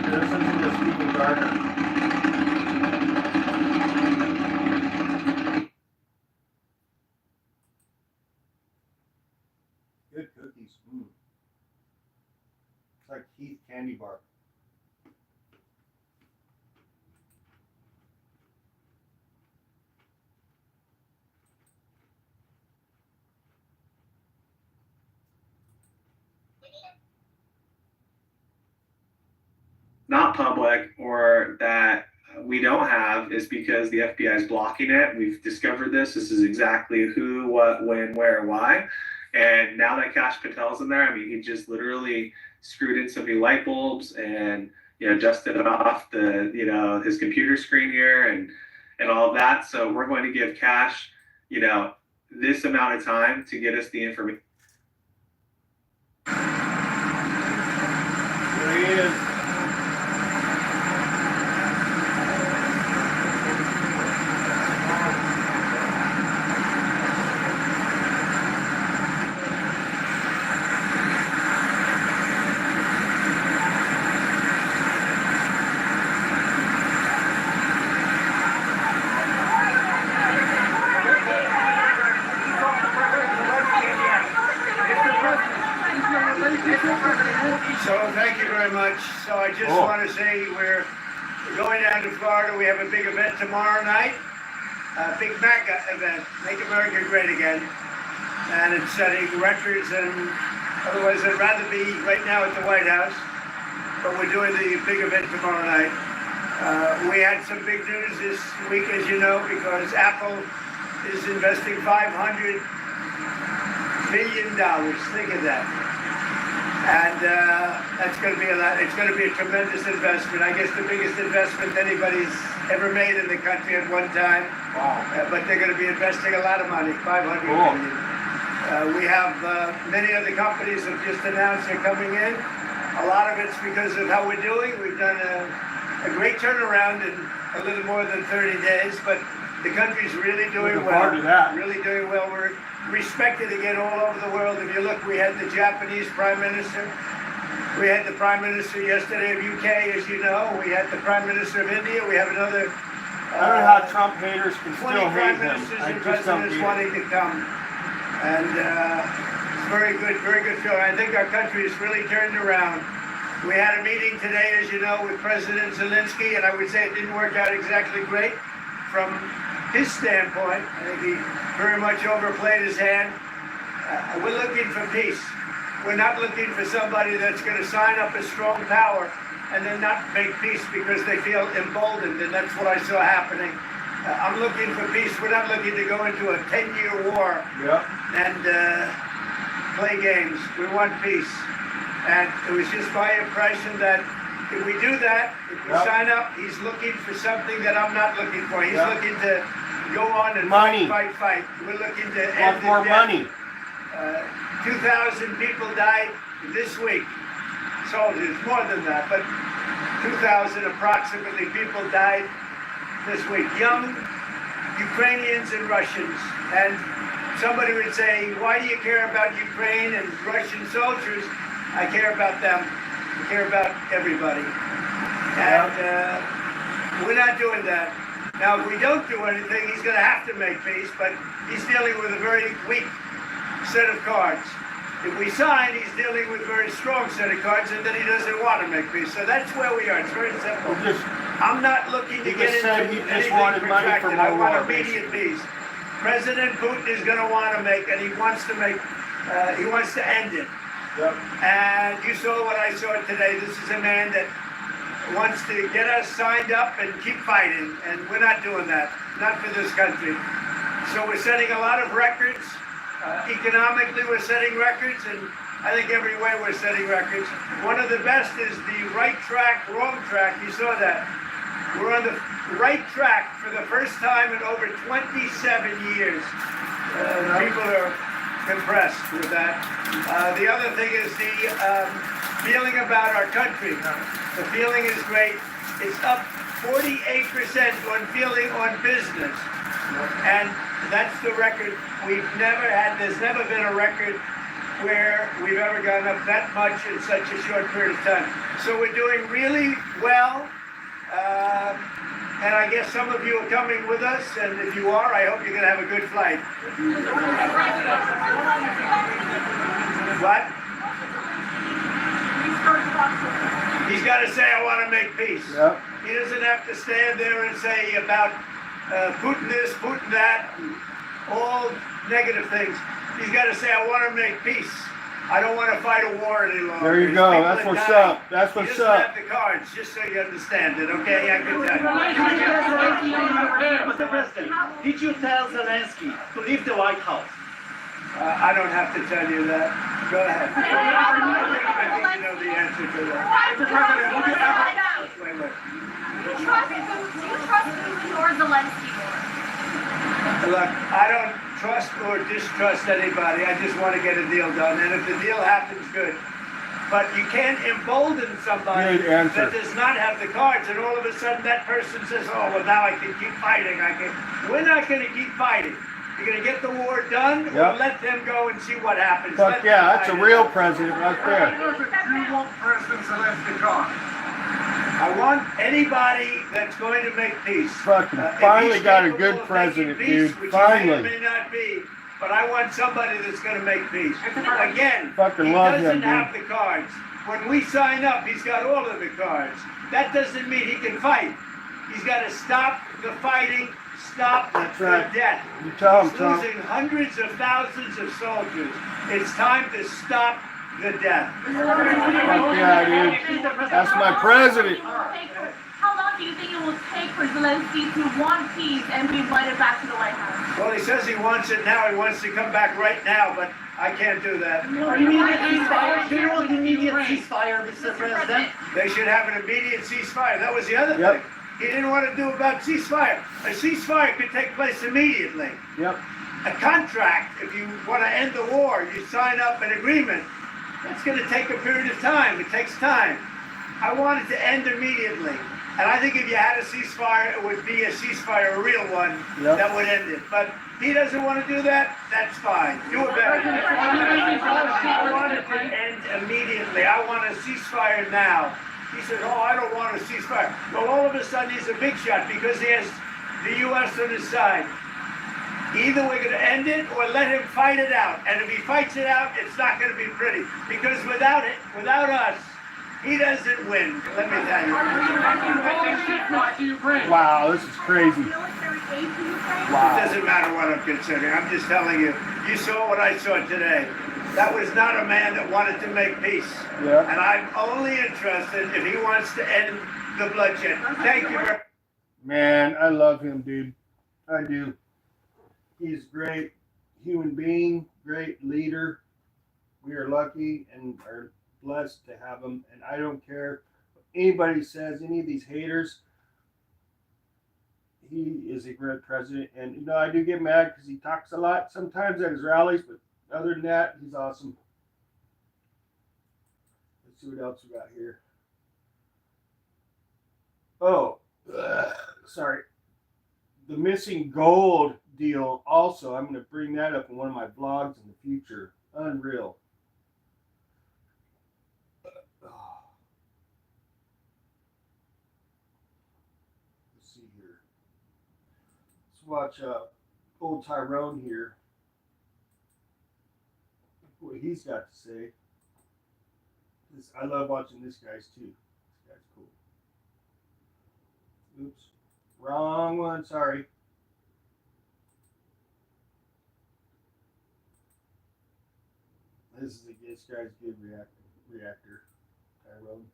Listen to the Stephen Gardner. Good cookies. It's like Heath candy bar. Not public or that we don't have is because the FBI is blocking it. We've discovered this. This is exactly who, what, when, where, why. And now that Kash Patel's in there, I mean, he just literally screwed in some new light bulbs and, you know, adjusted off the, you know, his computer screen here and all of that. So we're going to give Kash, you know, this amount of time to get us the information. There he is. So thank you very much. So I just want to say we're going down to Florida. We have a big event tomorrow night, a big MAGA event, Make America Great Again. And it's setting records, and otherwise I'd rather be right now at the White House, but we're doing the big event tomorrow night. We had some big news this week, as you know, because Apple is investing $500 billion. Think of that. And that's going to be a lot. It's going to be a tremendous investment. I guess the biggest investment anybody's ever made in the country at one time. Wow. But they're going to be investing a lot of money, $500 billion. We have many other companies that have just announced they're coming in. A lot of it's because of how we're doing. We've done a great turnaround in a little more than 30 days, but the country's really doing Looking well. forward to that. Really doing well. We're respected again all over the world. If you look, we had the Japanese Prime Minister. We had the Prime Minister yesterday of UK, as you know. We had the Prime Minister of India. We have another. I don't know how Trump haters can 20 still hate prime him. ministers I and just don't presidents get it. wanting to come. And it's very good feeling. I think our country has really turned around. We had a meeting today, as you know, with President Zelensky, and I would say it didn't work out exactly great from his standpoint. I think he very much overplayed his hand. We're looking for peace. We're not looking for somebody that's going to sign up a strong power and then not make peace because they feel emboldened, and that's what I saw happening. I'm looking for peace. We're not looking to go into a 10-year war and play games. We want peace. And it was just my impression that if we do that, if we sign up, he's looking for something that I'm not looking for. He's looking to go on and fight. We're looking to end more money. 2,000 people died this week. Soldiers, more than that, but 2,000 approximately people died this week. Young Ukrainians and Russians. And somebody would say, why do you care about Ukraine and Russian soldiers? I care about them. I care about everybody. And we're not doing that. Now, if we don't do anything, he's going to have to make peace, but he's dealing with a very weak set of cards. If we sign, he's dealing with a very strong set of cards, and then he doesn't want to make peace. So that's where we are. It's very simple. I'm not looking to get into anything protracted. I want immediate peace. President Putin is going to want to make, and he wants to end it. And you saw what I saw today. This is a man that wants to get us signed up and keep fighting, and we're not doing that. Not for this country. So we're setting a lot of records. Economically, we're setting records, and I think every way we're setting records. One of the best is the right track, wrong track. You saw that. We're on the right track for the first time in over 27 years. People are impressed with that. The other thing is the feeling about our country. The feeling is great. It's up 48% on feeling on business. And that's the record we've never had. There's never been a record where we've ever gone up that much in such a short period of time. So we're doing really well. And I guess some of you are coming with us, and if you are, I hope you're going to have a good flight. What? He's got to say, I want to make peace. Yep. He doesn't have to stand there and say about Putin this, Putin that, all negative things. He's got to say, I want to make peace. I don't want to fight a war any longer. There you go. That's what's up. That's what's he doesn't have the cards, just so you understand it, okay? I can tell you. Mr. President, did you tell Zelensky to leave the White House? I don't have to tell you that. Go ahead. I think you know the answer to that. Mr. President, would you ever... Wait. Do you trust Putin or Zelensky more? Look, I don't trust or distrust anybody. I just want to get a deal done. And if the deal happens, good. But you can't embolden somebody that does not have the cards, and all of a sudden that person says, oh, well, now I can keep fighting. We're not going to keep fighting. You're going to get the war done, or let them go and see what happens. Fuck yeah, that's a real president right there. You want President Zelensky gone? I want anybody that's going to make peace. Fucking finally got a good president, dude. Finally. May not be, but I want somebody that's going to make peace. Again, fucking he love him, doesn't dude. have the cards. When we sign up, he's got all of the cards. That doesn't mean he can fight. He's got to stop the fighting, stop the death. You tell him, He's Tom. losing hundreds of thousands of soldiers. It's time to stop the death. Fuck yeah, dude. That's my president. How long do you think it will take for Zelensky to want peace and be invited back to the White House? Well, he says he wants it now. He wants to come back right now, but I can't do that. Immediate ceasefire? Do you want immediate ceasefire, Mr. President? They should have an immediate ceasefire. That was the other thing. He didn't want to do about ceasefire. A ceasefire could take place immediately. Yep. A contract, if you want to end the war, you sign up an agreement. That's going to take a period of time. It takes time. I want it to end immediately. And I think if you had a ceasefire, it would be a ceasefire, a real one, that would end it. But he doesn't want to do that. That's fine. Do it better. I want it to end immediately. I want a ceasefire now. He said, oh, I don't want a ceasefire. Well, all of a sudden, he's a big shot because he has the U.S. on his side. Either we're gonna end it or let him fight it out. And if he fights it out, it's not gonna be pretty. Because without us, he doesn't win. Let me tell you. Wow, this is crazy. Military aid to Ukraine? It Wow. doesn't matter what I'm considering. I'm just telling you. You saw what I saw today. That was not a man that wanted to make peace. Yeah. And I'm only interested if he wants to end the bloodshed. Thank you very much. Man, I love him, dude. I do. He's a great human being, great leader. We are lucky and are blessed to have him. And I don't care what anybody says, any of these haters. He is a great president. And, you know, I do get mad because he talks a lot sometimes at his rallies, but other than that, he's awesome. Let's see what else we got here. Oh, sorry. The missing gold deal also, I'm going to bring that up in one of my vlogs in the future. Unreal. Let's see here. Let's watch old Tyrone here. What he's got to say. I love watching this guy's too. This guy's cool. Oops. Wrong one, sorry. This guy's good reactor. Tyrone.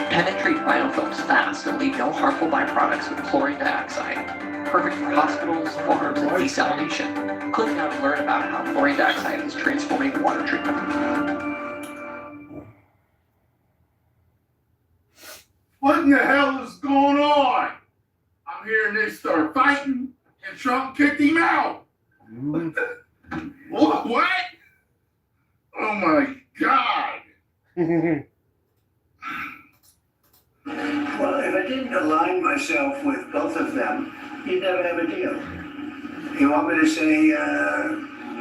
Penetrate biofilms fast and leave no harmful byproducts with chlorine dioxide. Perfect for hospitals, farms, and desalination. Click now to learn about how chlorine dioxide is transforming water treatment. What in the hell is going on? I'm hearing they start fighting and Trump kicked him out. What? Oh my God. Well, if I didn't align myself with both of them, you'd never have a deal. You want me to say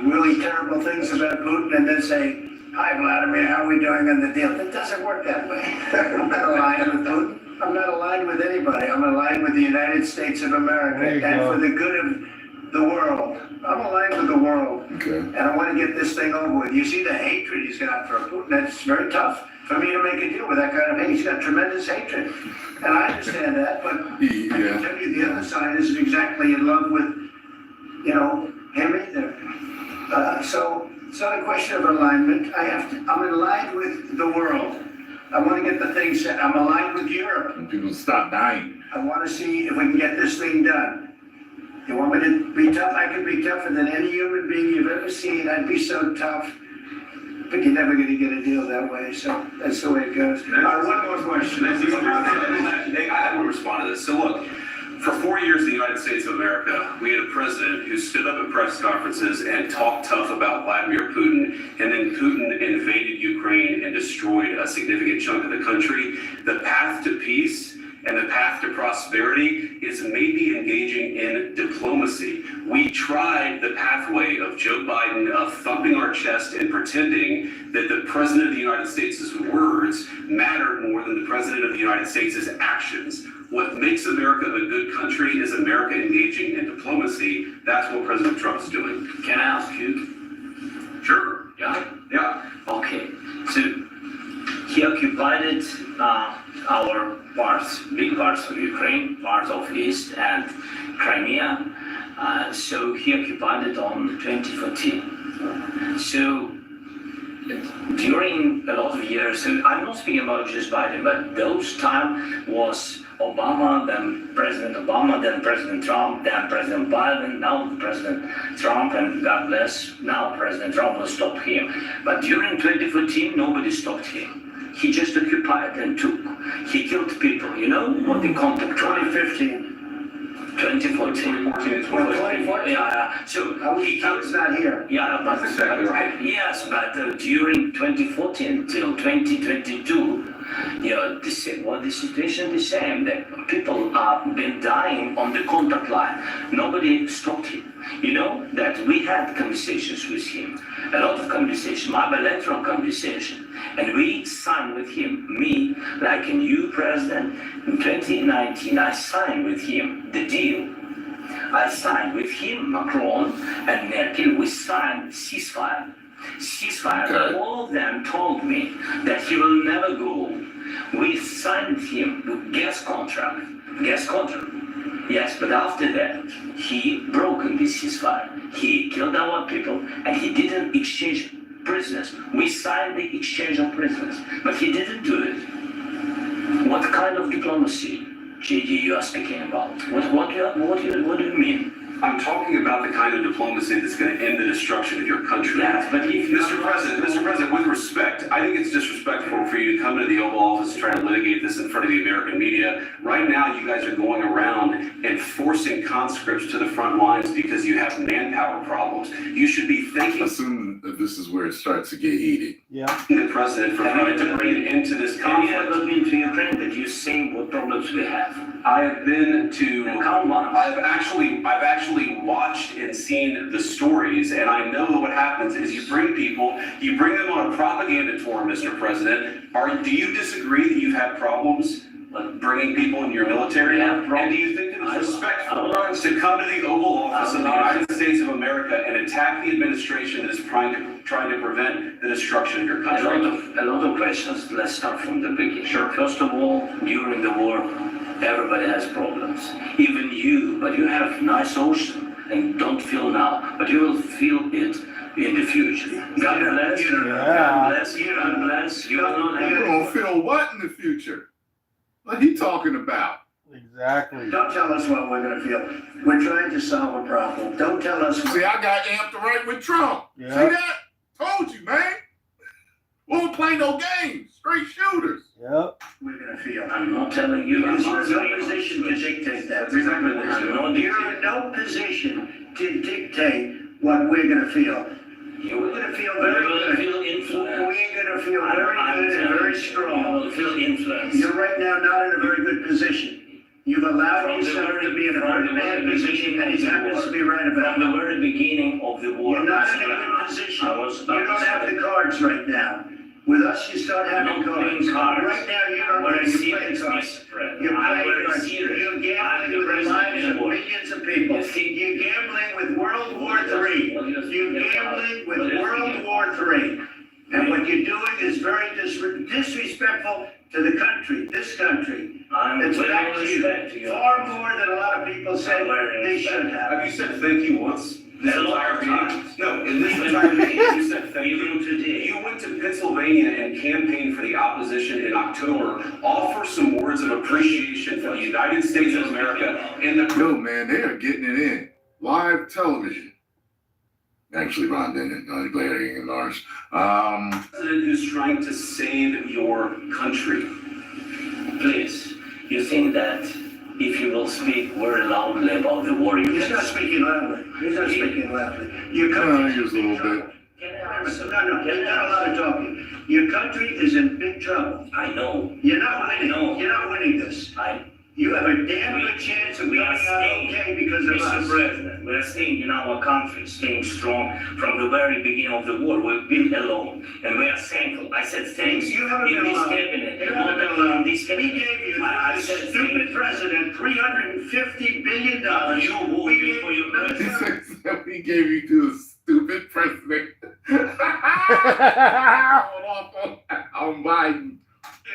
really terrible things about Putin and then say, "Hi, Vladimir, how are we doing on the deal?" It doesn't work that way. I'm not aligned with Putin. I'm not aligned with anybody. I'm aligned with the United States of America and for the good of the world. I'm aligned with the world. Okay. And I want to get this thing over with. You see the hatred he's got for Putin. That's very tough for me to make a deal with that kind of hate. He's got tremendous hatred. And I understand that, but I can tell you the other side isn't exactly in love with, him either. So it's not a question of alignment. I'm aligned with the world. I want to get the thing set. I'm aligned with Europe. And people stop dying. I want to see if we can get this thing done. You want me to be tough? I can be tougher than any human being you've ever seen. I'd be so tough. But you're never going to get a deal that way. So that's the way it goes. One more question. I want to respond to this. So look, for 4 years in the United States of America, we had a president who stood up at press conferences and talked tough about Vladimir Putin, and then Putin invaded Ukraine and destroyed a significant chunk of the country. The path to peace and the path to prosperity is maybe engaging in diplomacy. We tried the pathway of Joe Biden of thumping our chest and pretending that the President of the United States' words mattered more than the President of the United States' actions. What makes America a good country is America engaging in diplomacy. That's what President Trump is doing. Can I ask you? Sure. Yeah? Yeah. Okay. So he occupied our parts, big parts of Ukraine, parts of East and Crimea. So he occupied it on 2014. So during a lot of years, so I'm not speaking about just Biden, but those time was Obama, then President Obama, then President Trump, then President Biden, now President Trump, and God bless, now President Trump will stop him. But during 2014, nobody stopped him. He just occupied and took. He killed people. You know what the contact 2015. 2014. 2014. Yeah. So I was not here. yeah, but That's exactly right. yes, but during 2014 till 2022, the situation the same. That people have been dying on the contact line. Nobody stopped him. You know that we had conversations with him, a lot of conversation, my bilateral conversation, and we signed with him. Me, like a new president in 2019, I signed with him the deal I signed with him, Macron and Merkel, we signed ceasefire. Okay. All of them told me that he will never go. We signed him with gas contract. Yes, but after that, he broken this ceasefire. He killed our people and he didn't exchange prisoners. We signed the exchange of prisoners, but he didn't do it. What kind of diplomacy, JD, you are speaking about? What do you mean? I'm talking about the kind of diplomacy that's going to end the destruction of your country. Yes, but if Mr. President, with respect, I think it's disrespectful for you to come to the Oval Office and try to litigate this in front of the American media. Right now, you guys are going around and forcing conscripts to the front lines because you have manpower problems. You should be thanking Assume that this is where it starts to get heated. Yeah. the president for trying to bring it into this Have you conflict. ever been to Ukraine that you see what problems we have? I have been to. Come on. I've actually watched and seen the stories, and I know that what happens is you bring them on a propaganda tour, Mr. President. Do you disagree that you've had problems bringing people in your military? And do you think that it's respectful to come to the Oval Office of the United States of America and attack the administration that is trying to prevent the destruction of your country? A lot of questions. Let's start from the beginning. Sure. First of all, during the war, everybody has problems. Even you, but you have nice ocean and don't feel now, but you will feel it in the future. God bless you. God bless you. God bless you. You're gonna feel what in the future? What are you talking about? Exactly. Don't tell us what we're gonna feel. We're trying to solve a problem. Don't tell us. See, I got amped right with Trump. Yeah. See that? Told you, man. We don't play no games. Straight shooters. Yep. We're gonna feel. I'm not telling you. Because you're in no position to dictate that. Remember this. You're in no position to dictate what we're gonna feel. We're gonna feel very good. Feel influence. We're gonna feel very good and very strong. You will feel influence. You're right now not in a very good position. You've allowed yourself to be in a very bad position, and he happens to be right about From it. the very beginning of the war. You're not in a good position. You don't have the cards right now. With us, you start having cards. Right now, you don't know you play cards. You're playing cards. You're gambling with the lives of millions of people. You're gambling with World War III. You're gambling with World War III. And what you're doing is very disrespectful to the country, this country. It's back to you. Far more than a lot of people say they should have. Have you said thank you once? This entire meeting? No, in this entire meeting, you said thank you. Even today. You went to Pennsylvania and campaigned for the opposition in October. Offer some words of appreciation for the United States of America and the. Yo, man, they are getting it in. Live television. Actually, Ron didn't. Larry and Lars. President who's trying to save your country. Please, you think that if you will speak very loudly about the war, you He's can not speaking loudly. He's not speaking loudly. Your country Just a little bit. No, you're not allowed to talk. Your country is in big trouble. I know. You're not winning. No. You're not winning this. You have a damn good chance of We coming are out staying, okay because of Mr. us. President, we are staying in our country, staying strong from the very beginning of the war. We've been alone, and we are thankful. I said thanks You haven't in been this alone. cabinet. You and haven't not been only in alone. this We cabinet. gave you, I this said stupid president, $350 billion. You voted for your He president. said we gave you to a stupid president. I'm Biden.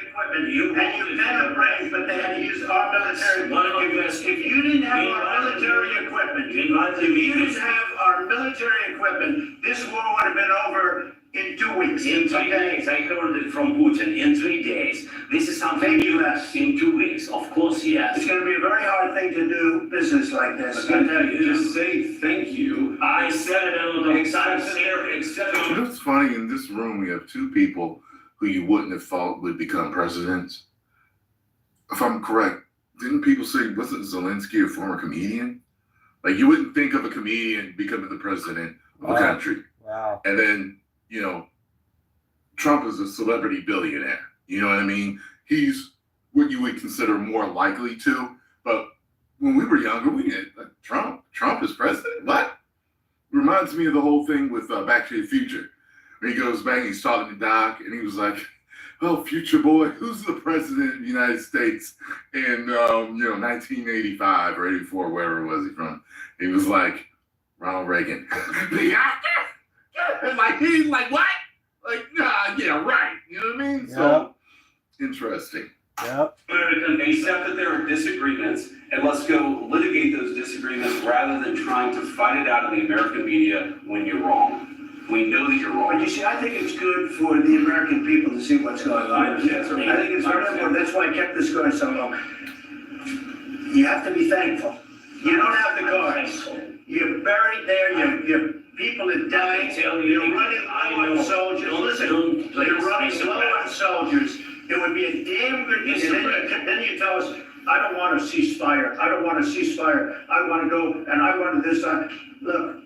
Equipment, and you never bragged, but they had to use our military equipment. If you didn't have our military equipment, our military equipment, this war would have been over in 2 weeks. In 3 days, I heard it from Putin. In 3 days, this is something Maybe new. less. In 2 weeks, of course, yes. It's gonna be a very hard thing to do business like this. But then you just say thank you. I said it a lot of times here, You know what's funny? In this room, we have two people who you wouldn't have thought would become presidents. If I'm correct, didn't people say, wasn't Zelensky a former comedian? Like, you wouldn't think of a comedian becoming the president of a country. Wow. And then, you know, Trump is a celebrity billionaire. You know what I mean? He's what you would consider more likely to. But when we were younger, we didn't, like, Trump is president? What? Reminds me of the whole thing with Back to the Future. When he goes back, he's talking to Doc, and he was like, "Oh, future boy, who's the president of the United States in 1985 or 84, wherever it was he from?" He was like, "Ronald Reagan." The actor? Like he's like, what? Like, nah, yeah, right. You know what I mean? So interesting. Yep. American, accept that there are disagreements, and let's go litigate those disagreements rather than trying to fight it out in the American media when you're wrong. We know that you're wrong. But you see, I think it's good for the American people to see what's going on. I understand, sir. I think it's very important. That's why I kept this going so long. You have to be thankful. You don't have the cards. You're buried there. Your people are dying. You're running low on soldiers. Listen, you're running low on soldiers. It would be a damn good thing. Then you tell us, I don't want a ceasefire. I don't want a ceasefire. I want to go and I want this. Look,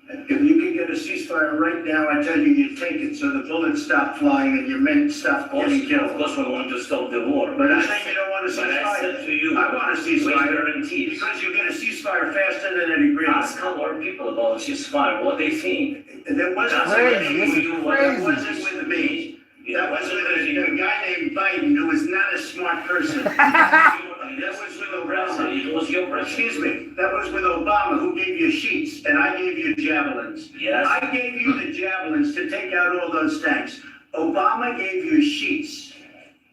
if you can get a ceasefire right now, I tell you, you take it so the bullets stop flying and your men stop getting killed. Of course, we want to stop the war. But I'm saying you don't want a But I said ceasefire. to you, I want a ceasefire. guarantees. Because you get a ceasefire faster than an agreement. Ask our people about ceasefire, what they think. That wasn't Crazy. This is that crazy. wasn't with me. That was with a guy named Biden who was not a smart person. That was with Obama. It was your president. Excuse me. That was with Obama, who gave you sheets, and I gave you javelins. Yes. I gave you the javelins to take out all those tanks. Obama gave you sheets.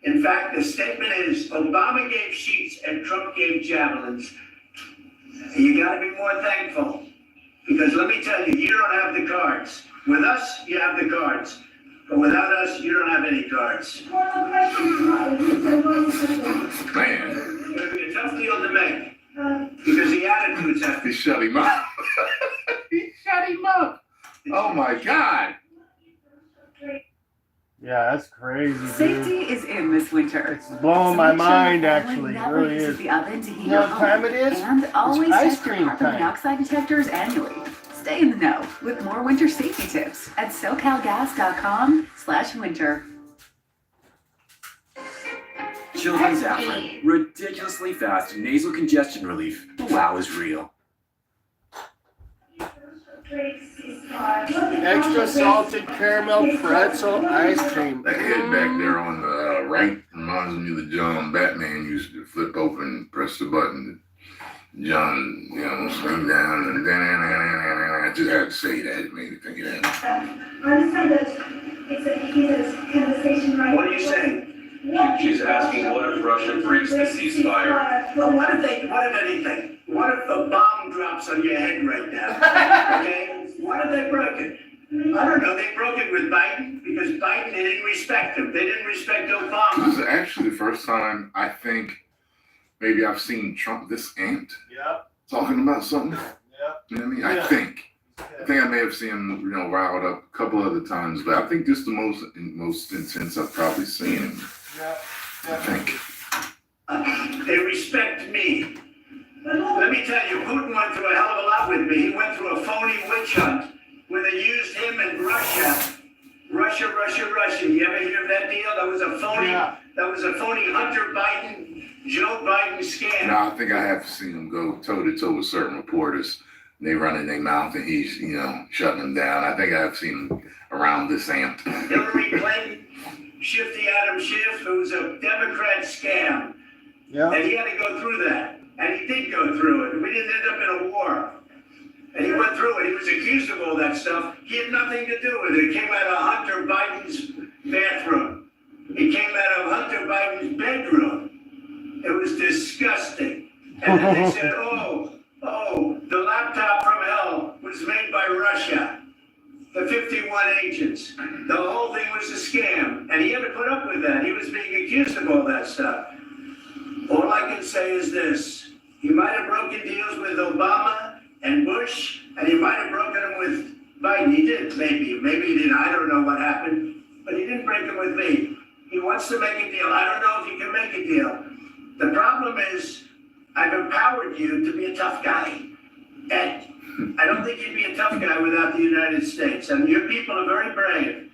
In fact, the statement is Obama gave sheets and Trump gave javelins. You got to be more thankful, because let me tell you, you don't have the cards. With us, you have the cards. But without us, you don't have any cards. Man, It'll be a tough deal to make, because the attitudes have he shut him up. He shut him up. Oh my God. Yeah, that's crazy, dude. Safety is in this winter. It's blowing my mind, actually. It Never really uses is. the oven to heat You know your what time home. it is? And always ice check for cream carbon time. monoxide detectors annually. Stay in the know with more winter safety tips at SoCalGas.com/winter. Children's Afrin, ridiculously fast nasal congestion relief. Wow is real. Extra salted caramel pretzel ice cream. That head back there on the right reminds me of the John Batman used to flip open, press the button. John, swing down and then I just had to say that. It made me think of that. What are you saying? She's asking, what if Russia breaks the ceasefire? Well, what if anything? What if the bomb drops on your head right now? Okay? What if they broke it? I don't know. They broke it with Biden because Biden, they didn't respect him. They didn't respect Obama. This is actually the first time I think maybe I've seen Trump this amped Yep. talking about something. Yep. You know what I mean? Yeah. I think I may have seen him, riled up a couple other times, but I think this is the most intense I've probably seen him. Yep. I think. They respect me. Let me tell you, Putin went through a hell of a lot with me. He went through a phony witch hunt where they used him in Russia. Russia. You ever hear of that deal? That was a phony. Yeah. That was a phony Hunter Biden, Joe Biden scam. No, I think I have seen him go toe to toe with certain reporters. They running their mouth and he's, shutting them down. I think I've seen him around this amped. Hillary Clinton, Shifty Adam Schiff, who was a Democrat scam. Yep. And he had to go through that. And he did go through it. We didn't end up in a war. And he went through it. He was accused of all that stuff. He had nothing to do with it. It came out of Hunter Biden's bathroom. It came out of Hunter Biden's bedroom. It was disgusting. And then they said, oh, the laptop from hell was made by Russia. The 51 agents. The whole thing was a scam. And he had to put up with that. He was being accused of all that stuff. All I can say is this. He might have broken deals with Obama and Bush, and he might have broken them with Biden. He did, maybe. Maybe he didn't. I don't know what happened. But he didn't break them with me. He wants to make a deal. I don't know if he can make a deal. The problem is, I've empowered you to be a tough guy. And I don't think you'd be a tough guy without the United States. And your people are very brave.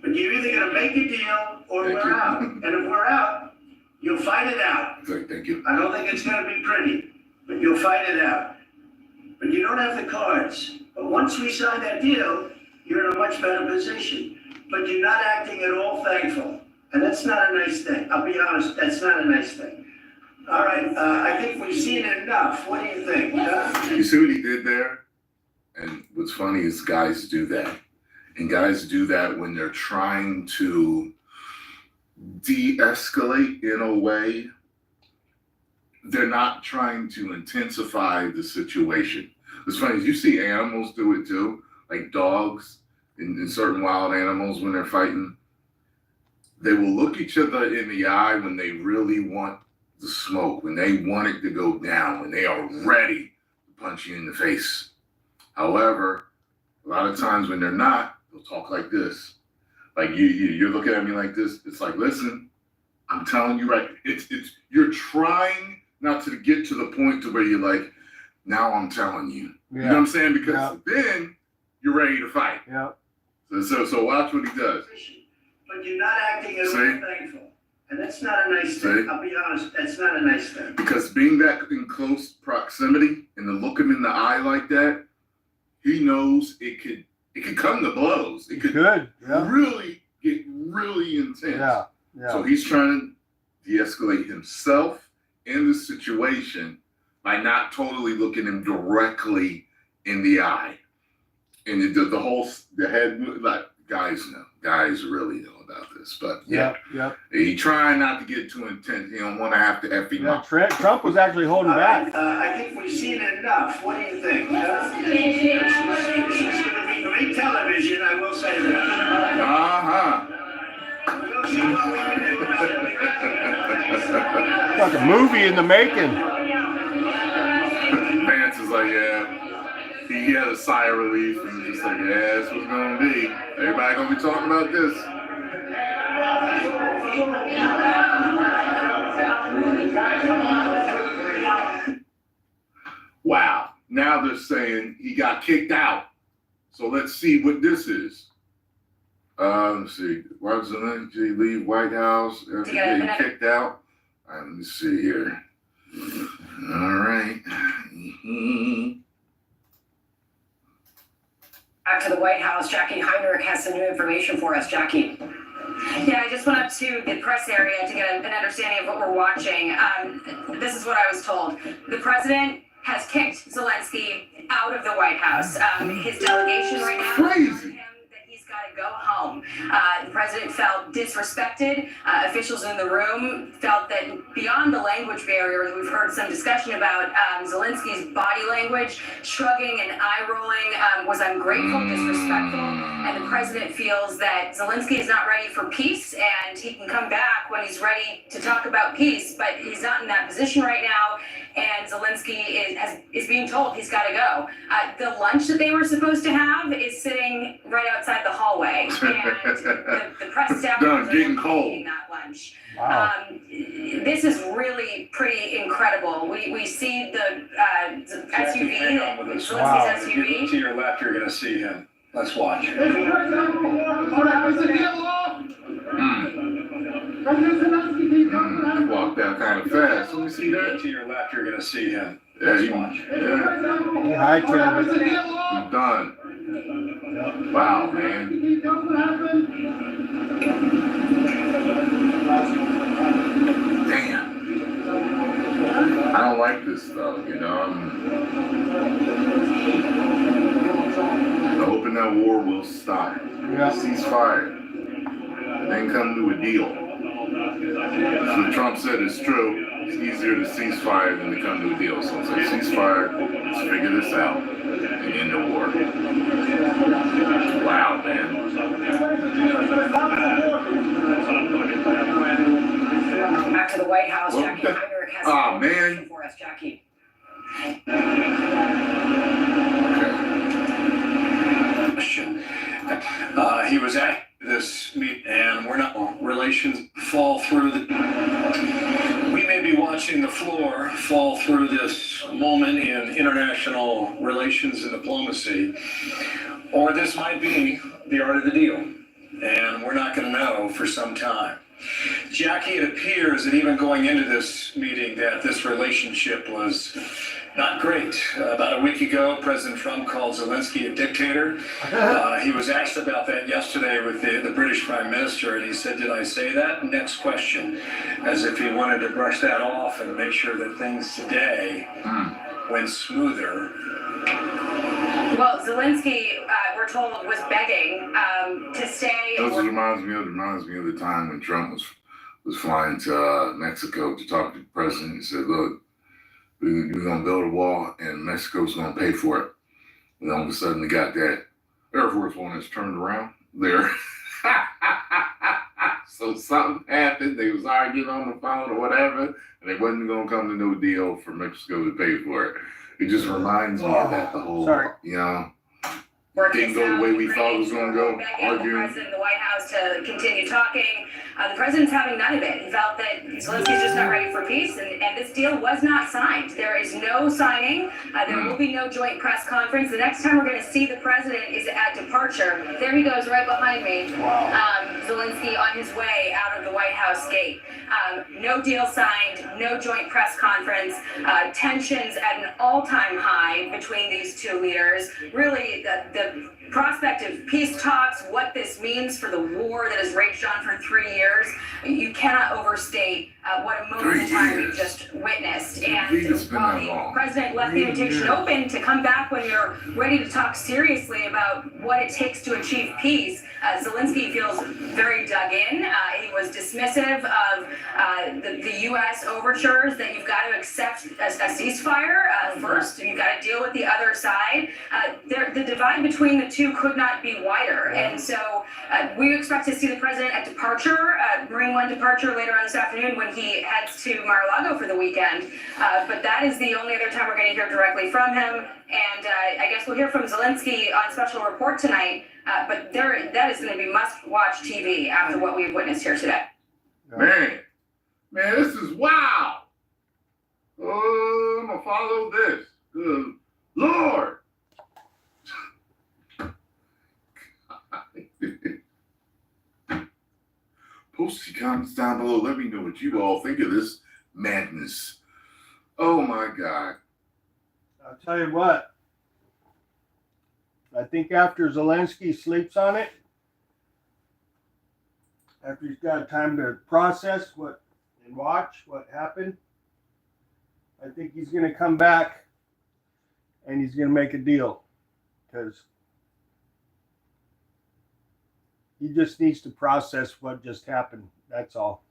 But you're either going to make a deal or we're out. And if we're out, you'll fight it out. Thank you. I don't think it's going to be pretty, but you'll fight it out. But you don't have the cards. But once we sign that deal, you're in a much better position. But you're not acting at all thankful. And that's not a nice thing. I'll be honest, that's not a nice thing. All right, I think we've seen enough. What do you think? You see what he did there? And what's funny is guys do that. And guys do that when they're trying to de-escalate in a way. They're not trying to intensify the situation. What's funny is you see animals do it too, like dogs and certain wild animals when they're fighting. They will look each other in the eye when they really want the smoke, when they want it to go down, when they are ready to punch you in the face. However, a lot of times when they're not, they'll talk like this. Like you're looking at me like this. It's like, listen, I'm telling you right. It's you're trying not to get to the point to where you're like, now I'm telling you. You know what I'm saying? Because then you're ready to fight. Yeah. So watch what he does. But you're not acting as thankful. And that's not a nice thing. I'll be honest, that's not a nice thing. Because being that in close proximity and to look him in the eye like that, he knows it could come to blows. It could really get really intense. Yeah. So he's trying to de-escalate himself in the situation by not totally looking him directly in the eye. And the head, like guys really know about this, but he trying not to get too intense. He don't want to have to F him up. Trump was actually holding back. I think we've seen enough. What do you think? This is going to be great television, I will say that. We'll see what we can do. Like a movie in the making. Vance is like, he had a sigh of relief and just like, that's what's gonna be. Everybody gonna be talking about this. Wow. Now they're saying he got kicked out. So let's see what this is. Let's see. Why does Zelensky leave White House after getting kicked out? All right, let me see here. All right. Back to the White House, Jackie Heinrich has some new information for us. Jackie. Yeah, I just went up to the press area to get an understanding of what we're watching. This is what I was told. The president has kicked Zelensky out of the White House. His delegation right now told him that he's got to go home. The president felt disrespected. Officials in the room felt that beyond the language barrier, we've heard some discussion about Zelensky's body language, shrugging and eye rolling was ungrateful, disrespectful, and the president feels that Zelensky is not ready for peace and he can come back when he's ready to talk about peace, but he's not in that position right now, and Zelensky is being told he's got to go. The lunch that they were supposed to have is sitting right outside the hallway, and the press staff was eating that lunch. Wow. This is really pretty incredible. We see the SUV, Zelensky's SUV. To your left, you're going to see him. Let's watch. He walked out kind of fast. Let me see that. To your left, you're going to see him. Let's watch. Hi, Ken. He's done. Wow, man. Damn. I don't like this stuff, you know. I'm hoping that war will stop. Ceasefire. Then come to a deal. So what Trump said is true. It's easier to ceasefire than to come to a deal. So it's like ceasefire, let's figure this out and end the war. Wow, man. Back to the White House, Jackie Heinrich has some information for us. Jackie. He was at this meet, and we're not relations fall through we may be watching the floor fall through this moment in international relations and diplomacy, or this might be the art of the deal, and we're not going to know for some time. Jackie, it appears that even going into this meeting that this relationship was Not great. About a week ago, President Trump called Zelensky a dictator. He was asked about that yesterday with the British Prime Minister, and he said, "Did I say that?" Next question. As if he wanted to brush that off and make sure that things today went smoother. Well, Zelensky, we're told, was begging to stay. This reminds me of the time when Trump was flying to Mexico to talk to the president. He said, "Look, we're going to build a wall and Mexico's going to pay for it." And all of a sudden they got that Air Force One that's turned around there. So something happened. They was arguing on the phone or whatever, and they wasn't going to come to no deal for Mexico to pay for it. It just reminds me of that, the whole, you know, didn't go the way we thought it was going to go. Begging the president of the White House to continue talking. The president's having none of it. He felt that Zelensky's just not ready for peace, and this deal was not signed. There is no signing. There will be no joint press conference. The next time we're going to see the president is at departure. There he goes, right behind me. Zelensky on his way out of the White House gate. No deal signed, no joint press conference. Tensions at an all-time high between these two leaders. Really, the prospect of peace talks, what this means for the war that has raged on for 3 years, you cannot overstate what a moment in time we've just witnessed. And while the president left the invitation open to come back when you're ready to talk seriously about what it takes to achieve peace, Zelensky feels very dug in. He was dismissive of the U.S. overtures that you've got to accept a ceasefire first, and you've got to deal with the other side. The divide between the two could not be wider. And so we expect to see the president at departure, Marine One departure later on this afternoon when he heads to Mar-a-Lago for the weekend. But that is the only other time we're going to hear directly from him. And I guess we'll hear from Zelensky on Special Report tonight. But that is going to be must-watch TV after what we've witnessed here today. Man, this is wow. Oh, I'm going to follow this. Good Lord. Post your comments down below. Let me know what you all think of this madness. Oh my God. I'll tell you what. I think after Zelensky sleeps on it, after he's got time to process what and watch what happened, I think he's going to come back and he's going to make a deal, because he just needs to process what just happened. That's all.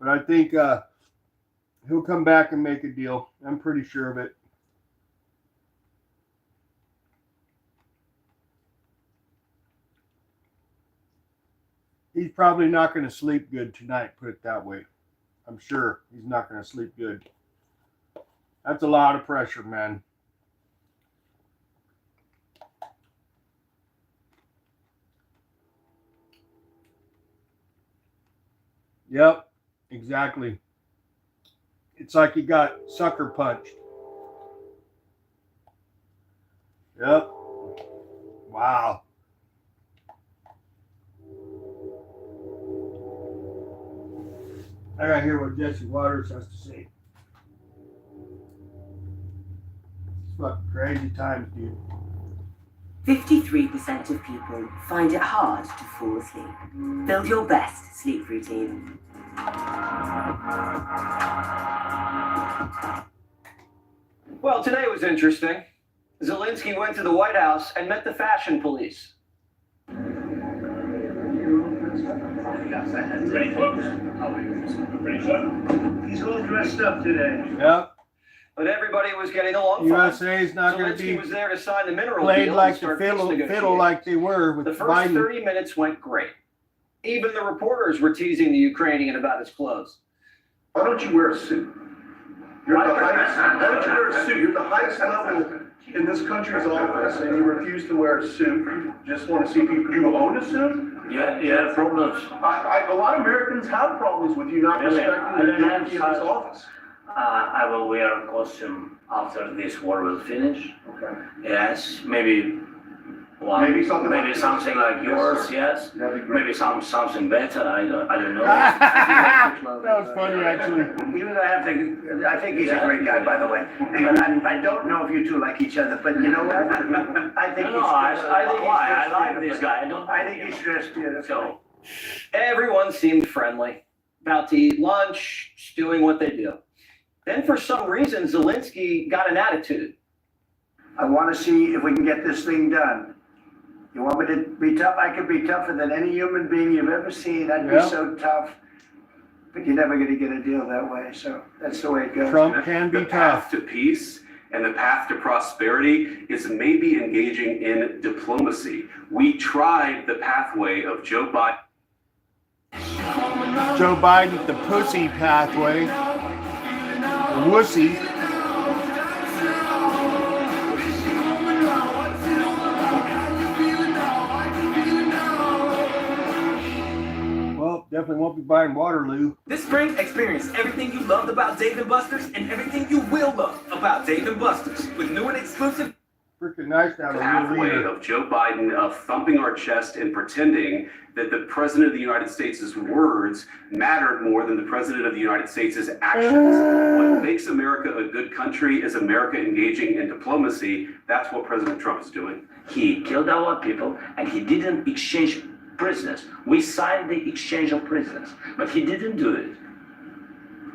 But I think he'll come back and make a deal. I'm pretty sure of it. He's probably not going to sleep good tonight, put it that way. I'm sure he's not going to sleep good. That's a lot of pressure, man. Yep, exactly. It's like he got sucker punched. Yep. Wow. I gotta hear what Jesse Waters has to say. It's fucking crazy times, dude. 53% of people find it hard to fall asleep. Build your best sleep routine. Well, today was interesting. Zelensky went to the White House and met the fashion police. Pretty close. He's all dressed up today. Yep. But everybody was getting along fine. USA is not going to Zelensky be was there to sign the mineral played deal like and the start fiddle like they were with the first Biden. 30 minutes went great. Even the reporters were teasing the Ukrainian about his clothes. Why don't you wear a suit? You're at the highest. Why don't you wear a suit? You're at the highest level in this country's office, and you refuse to wear a suit. You just want to see people. Do you own a suit? Yeah, problems. A lot of Americans have problems with you not Really? respecting the dignity of this office. I will wear a costume after this war will finish. Okay. Yes, maybe Well, Maybe something like yours, yes. Maybe something better. I don't know. That was funny, actually. You and I think he's a great guy, by the way. But I don't know if you two like each other, but you know what? I think I like this guy. I think he's stressed, So, Everyone seemed friendly, about to eat lunch, just doing what they do. Then for some reason, Zelensky got an attitude. I want to see if we can get this thing done. You want me to be tough? I could be tougher than any human being you've ever seen. I'd be so tough. But you're never going to get a deal that way. So that's the way it goes. Trump can be The path tough. to peace and the path to prosperity is maybe engaging in diplomacy. We tried the pathway of Joe Biden. Joe Biden, the pussy pathway. The wussy. Well, definitely won't be buying Waterloo. This spring, experience everything you loved about Dave & Buster's and everything you will love about Dave & Buster's with new and exclusive. Freaking nice down The the pathway leader. of Joe Biden of thumping our chest and pretending that the president of the United States' words mattered more than the president of the United States' actions. What makes America a good country is America engaging in diplomacy. That's what President Trump is doing. he killed our people and he didn't exchange prisoners. We signed the exchange of prisoners, but he didn't do it.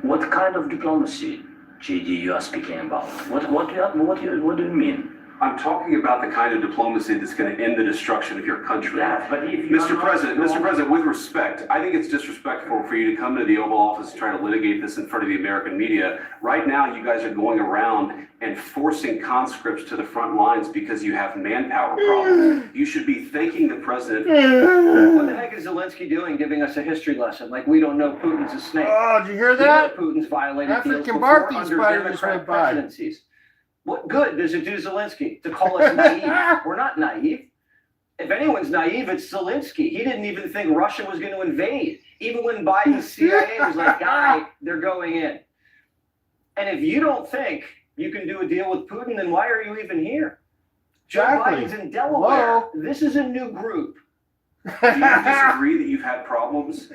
What kind of diplomacy, JD, you are speaking about? What do you mean? I'm talking about the kind of diplomacy that's going to end the destruction of your country. Yeah, but if you Mr. President, with respect, I think it's disrespectful for you to come to the Oval Office and try to litigate this in front of the American media. Right now, you guys are going around and forcing conscripts to the front lines because you have manpower problems. You should be thanking the president. What the heck is Zelensky doing giving us a history lesson? Like we don't know Putin's a snake. Oh, did you hear We know that? Putin's violated That deals freaking before Barthy under spider just Democrat went by. presidencies. What good does it do Zelensky to call us naive? We're not naive. If anyone's naive, it's Zelensky. He didn't even think Russia was going to invade. Even when Biden's CIA was like, guy, they're going in. And if you don't think you can do a deal with Putin, then why are you even here? Joe Exactly. Biden's in Delaware. Hello? This is a new group. Do you disagree that you've had problems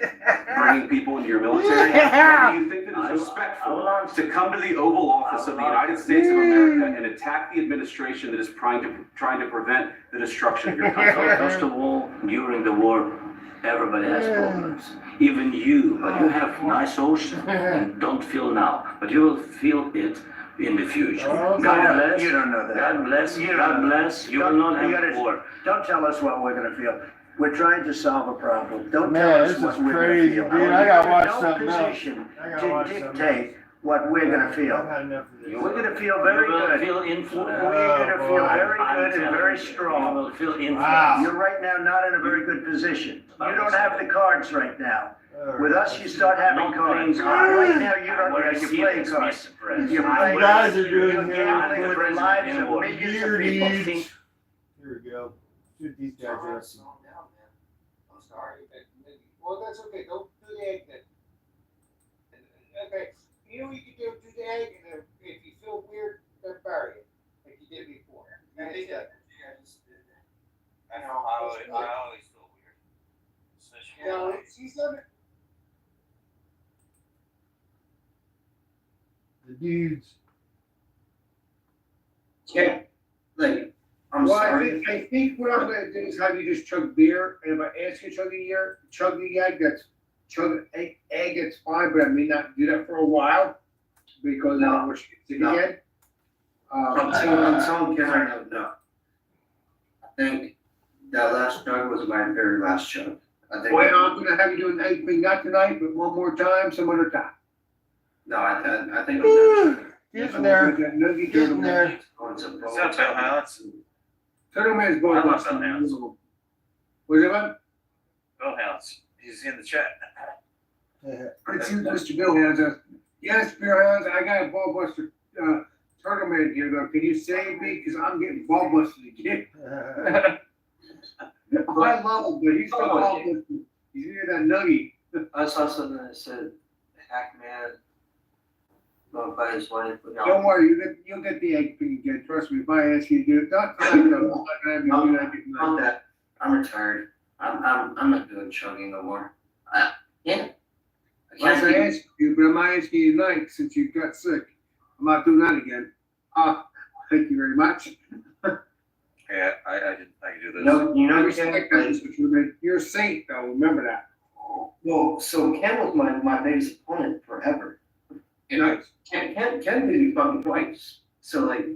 bringing people into your military? Yeah. Do you think that it's respectful to come to the Oval Office of the United States of America and attack the administration that is trying to prevent the destruction of your country? First of all, during the war, everybody has problems. Even you, but you have nice ocean and don't feel now, but you will feel it in the future. Oh, God bless. You don't know that. God bless. You God don't know. bless. You will not have war. Don't tell us what we're going to feel. We're trying to solve a problem. Don't Man, tell us this what is we're crazy, going to feel. dude. I gotta watch We're in something no else. position I gotta to watch something dictate what we're going to I've feel. had enough of this. We're going to feel very You will good. feel influence. We're going to feel very I'm good and telling very you, strong. You will feel influence. Wow. You're right now not in a very good position. You don't have the cards right now. With us, you start having Not playing cards. cards. Right now, you I'm don't. very You're playing serious, cards. Mr. President. You're I'm playing You guys cards. are doing You're here gambling with the president lives of anymore. millions of Here it people. is. Here we go. Shoot these guys up. I'm sorry, but well, that's okay. Don't do the egg then. Okay, you know what you can do? Do the egg, and if you feel weird, then bury it, like you did before. I think that. I know I always feel weird. Especially No, she's done it. The dudes. Yeah, like, I'm sorry. I think what I'm gonna do is have you just chug beer, and if I ask you to chug the egg, egg, that's fine, but I may not do that for a while, because I don't want you to No. again. Until Karen, no. I think that last chug was my very last chug. I think. Well, I'm gonna have you do an egg thing, not tonight, but one more time, some other time. No, I think I'm done. Getting there. Getting there. What's up, Bill House? Turtle Man's boy. I love Bill House. Was it one? Bill House. He's in the chat. It's Mr. Bill Hands. Yes, Bill Hands, I got a ball buster, Turtle Man here though. Can you save me? Cause I'm getting ball busted again. I love him, but he's got ball busted. He's near that nuggie. I saw something that said Hackman. by his wife. Don't worry, you'll get the egg thing again. Trust me, if I ask you to do it, not tonight though. I'm not gonna have you do that tonight. Not that. I'm retired. I'm not doing chugging no more. Yeah. Like I asked you, but I'm not asking you tonight since you got sick. I'm not doing that again. Thank you very much. Yeah, I can do this. No, you know, you're a saint though, remember that. Well, so Ken was my biggest opponent forever. Nice. Ken really fucking twice. So like,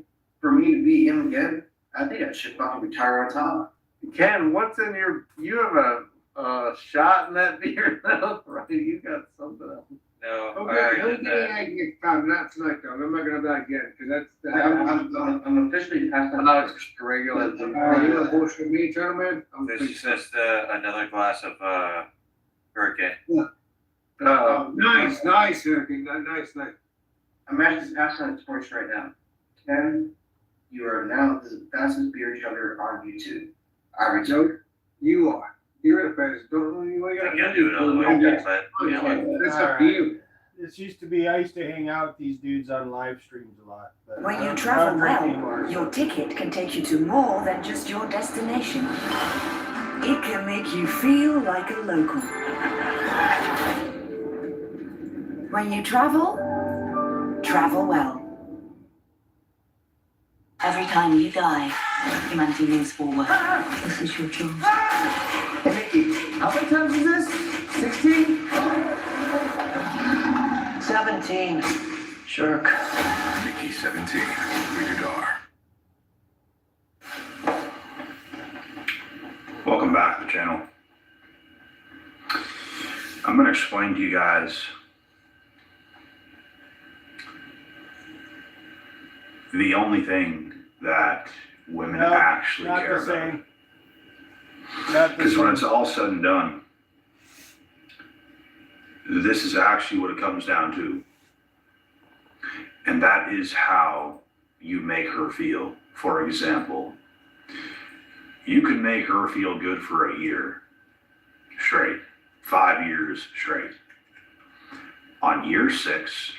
for me to beat him again, I think I should fucking retire on top. Ken, what's in you have a shot in that beer now, right? You got something else. No, Okay, he'll get an egg next time, not tonight though. I'm not gonna have that again, cause that's. I'm officially past that. No, it's just a regular. You don't bullshit me, gentlemen. This is just another glass of Hurricane. Nice, Hurricane, nice. I'm actually passing on the torch right now. Ken, you are now the fastest beer chugger on YouTube. I retire. You are. You're the best. Don't you? I can't do it other way, but you know what? That's up to you. This used to be, I used to hang out with these dudes on live streams a lot. But When I you don't travel drink well, anymore. your ticket can take you to more than just your destination. It can make you feel like a local. When you travel well. Every time you die, humanity moves forward. This is your choice. Mickey, how many times is this? 16? 17. Shirk. Mickey 17. Rated R. Welcome back to the channel. I'm going to explain to you guys the only thing that women actually not care the about. same. Not the Because when same. it's all said and done, this is actually what it comes down to. And that is how you make her feel. For example, you can make her feel good for a year straight, 5 years straight. On year 6,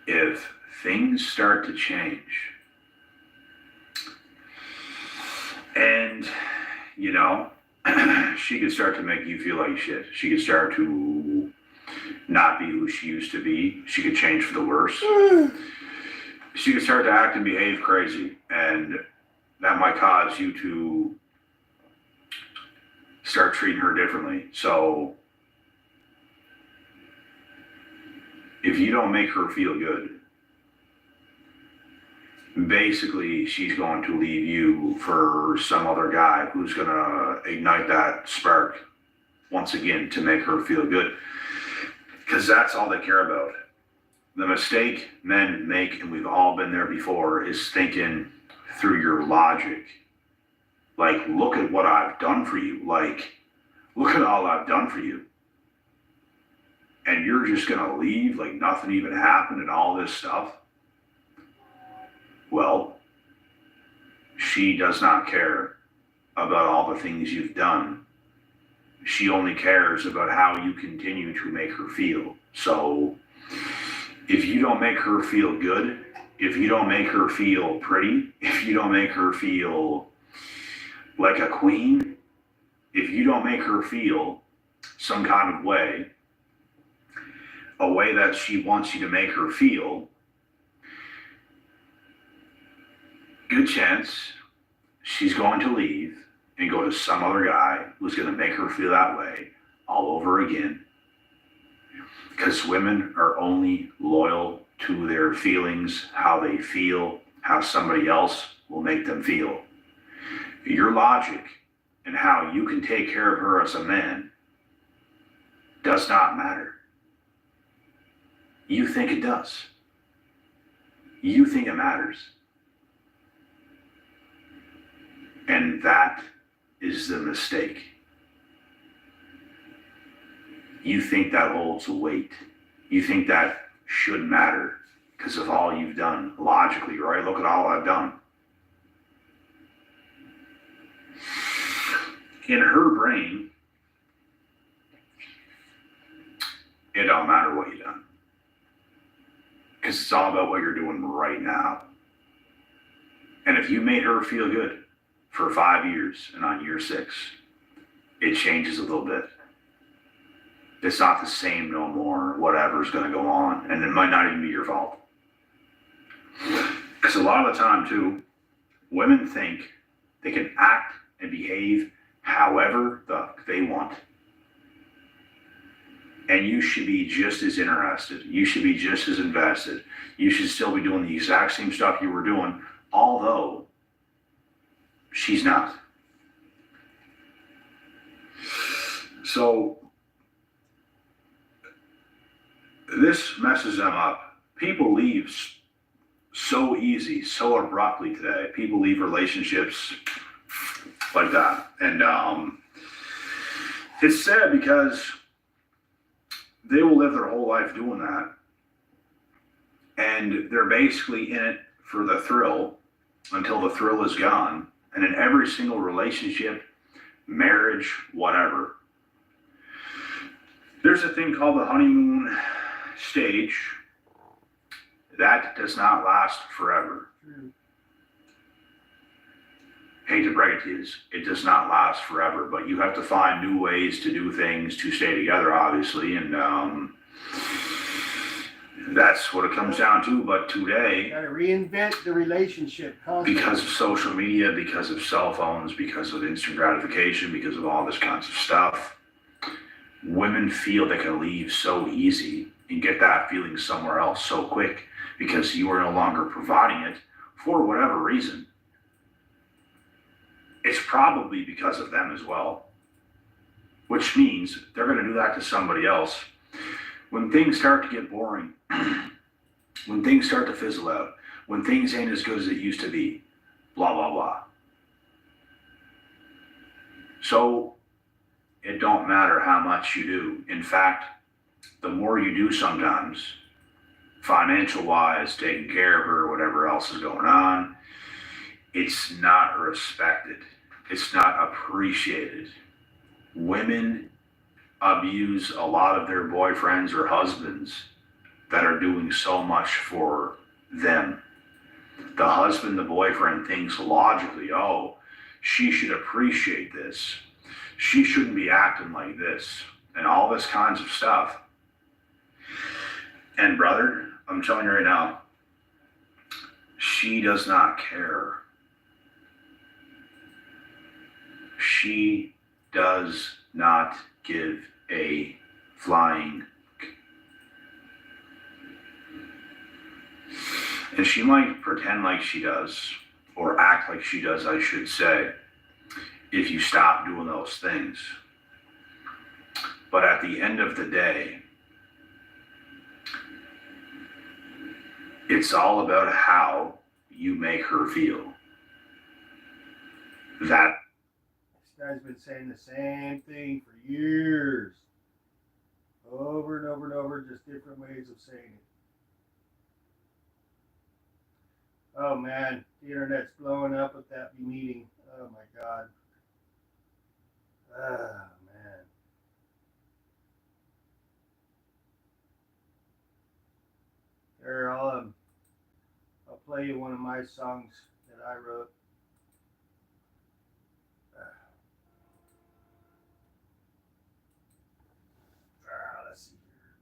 if things start to change, and you know, she could start to make you feel like shit. She could start to not be who she used to be. She could change for the worse. She could start to act and behave crazy, and that might cause you to start treating her differently. So if you don't make her feel good, basically she's going to leave you for some other guy who's going to ignite that spark once again to make her feel good, because that's all they care about. The mistake men make, and we've all been there before, is thinking through your logic. Like, look at what I've done for you. Like, look at all I've done for you. And you're just going to leave like nothing even happened and all this stuff? Well, she does not care about all the things you've done. She only cares about how you continue to make her feel. So if you don't make her feel good, if you don't make her feel pretty, if you don't make her feel like a queen, if you don't make her feel some kind of way, a way that she wants you to make her feel, good chance she's going to leave and go to some other guy who's going to make her feel that way all over again. Because women are only loyal to their feelings, how they feel, how somebody else will make them feel. Your logic and how you can take care of her as a man does not matter. You think it does. You think it matters. And that is the mistake. You think that holds weight. You think that should matter because of all you've done logically, right? Look at all I've done. In her brain, it don't matter what you've done. is all about what you're doing right now. And if you made her feel good for 5 years and on year 6, it changes a little bit. It's not the same no more, whatever's going to go on. And it might not even be your fault. Because a lot of the time, too, women think they can act and behave however they want. And you should be just as interested. You should be just as invested. You should still be doing the exact same stuff you were doing, although she's not. So this messes them up. People leave so easy, so abruptly today. People leave relationships like that. And it's sad because they will live their whole life doing that. And they're basically in it for the thrill until the thrill is gone. And in every single relationship, marriage, whatever, there's a thing called the honeymoon stage. That does not last forever. Hate to break it to you, it does not last forever, but you have to find new ways to do things to stay together, obviously, and that's what it comes down to. But today, gotta reinvent the relationship constantly. Because of social media, because of cell phones, because of instant gratification, because of all this kinds of stuff, women feel they can leave so easy and get that feeling somewhere else so quick because you are no longer providing it for whatever reason. It's probably because of them as well, which means they're going to do that to somebody else. When things start to get boring, when things start to fizzle out, when things ain't as good as it used to be, blah, blah, blah. So it don't matter how much you do. In fact, the more you do sometimes, financial wise, taking care of her, whatever else is going on, it's not respected. It's not appreciated. Women abuse a lot of their boyfriends or husbands that are doing so much for them. The husband, the boyfriend thinks logically, oh, she should appreciate this. She shouldn't be acting like this, and all this kinds of stuff. And brother, I'm telling you right now, she does not care. She does not give a flying. And she might pretend like she does, or act like she does, I should say, if you stop doing those things. But at the end of the day, it's all about how you make her feel. That This guy's been saying the same thing for years. Over and over and over, just different ways of saying it. Oh man, the internet's blowing up with that meeting. Oh my God. Oh man. Here, I'll play you one of my songs that I wrote. Let's see here.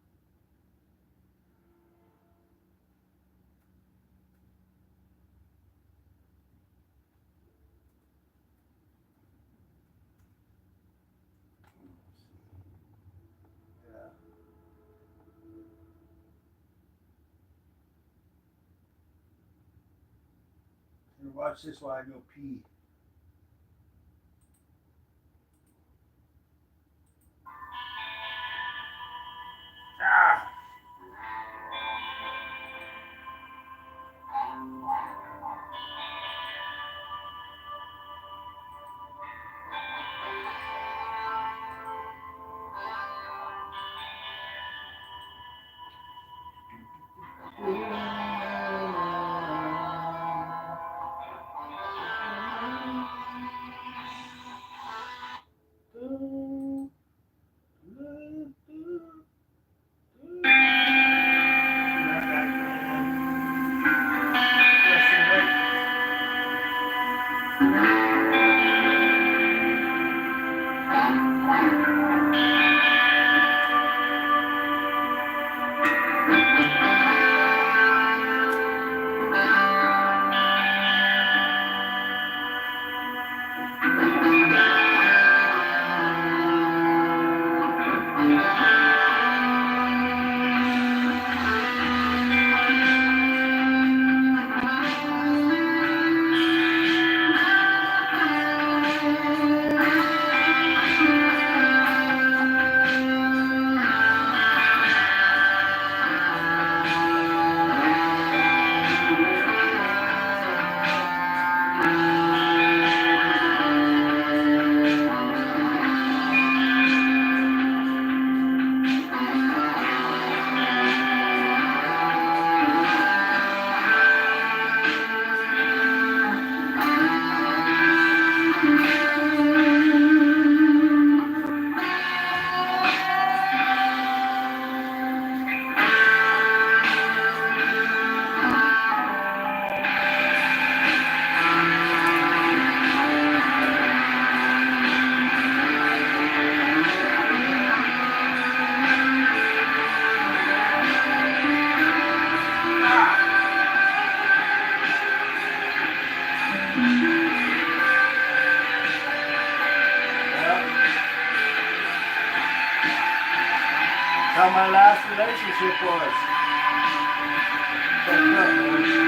Yeah. Here, watch this while I go pee. Ah! how my last relationship was. Fucked up, man.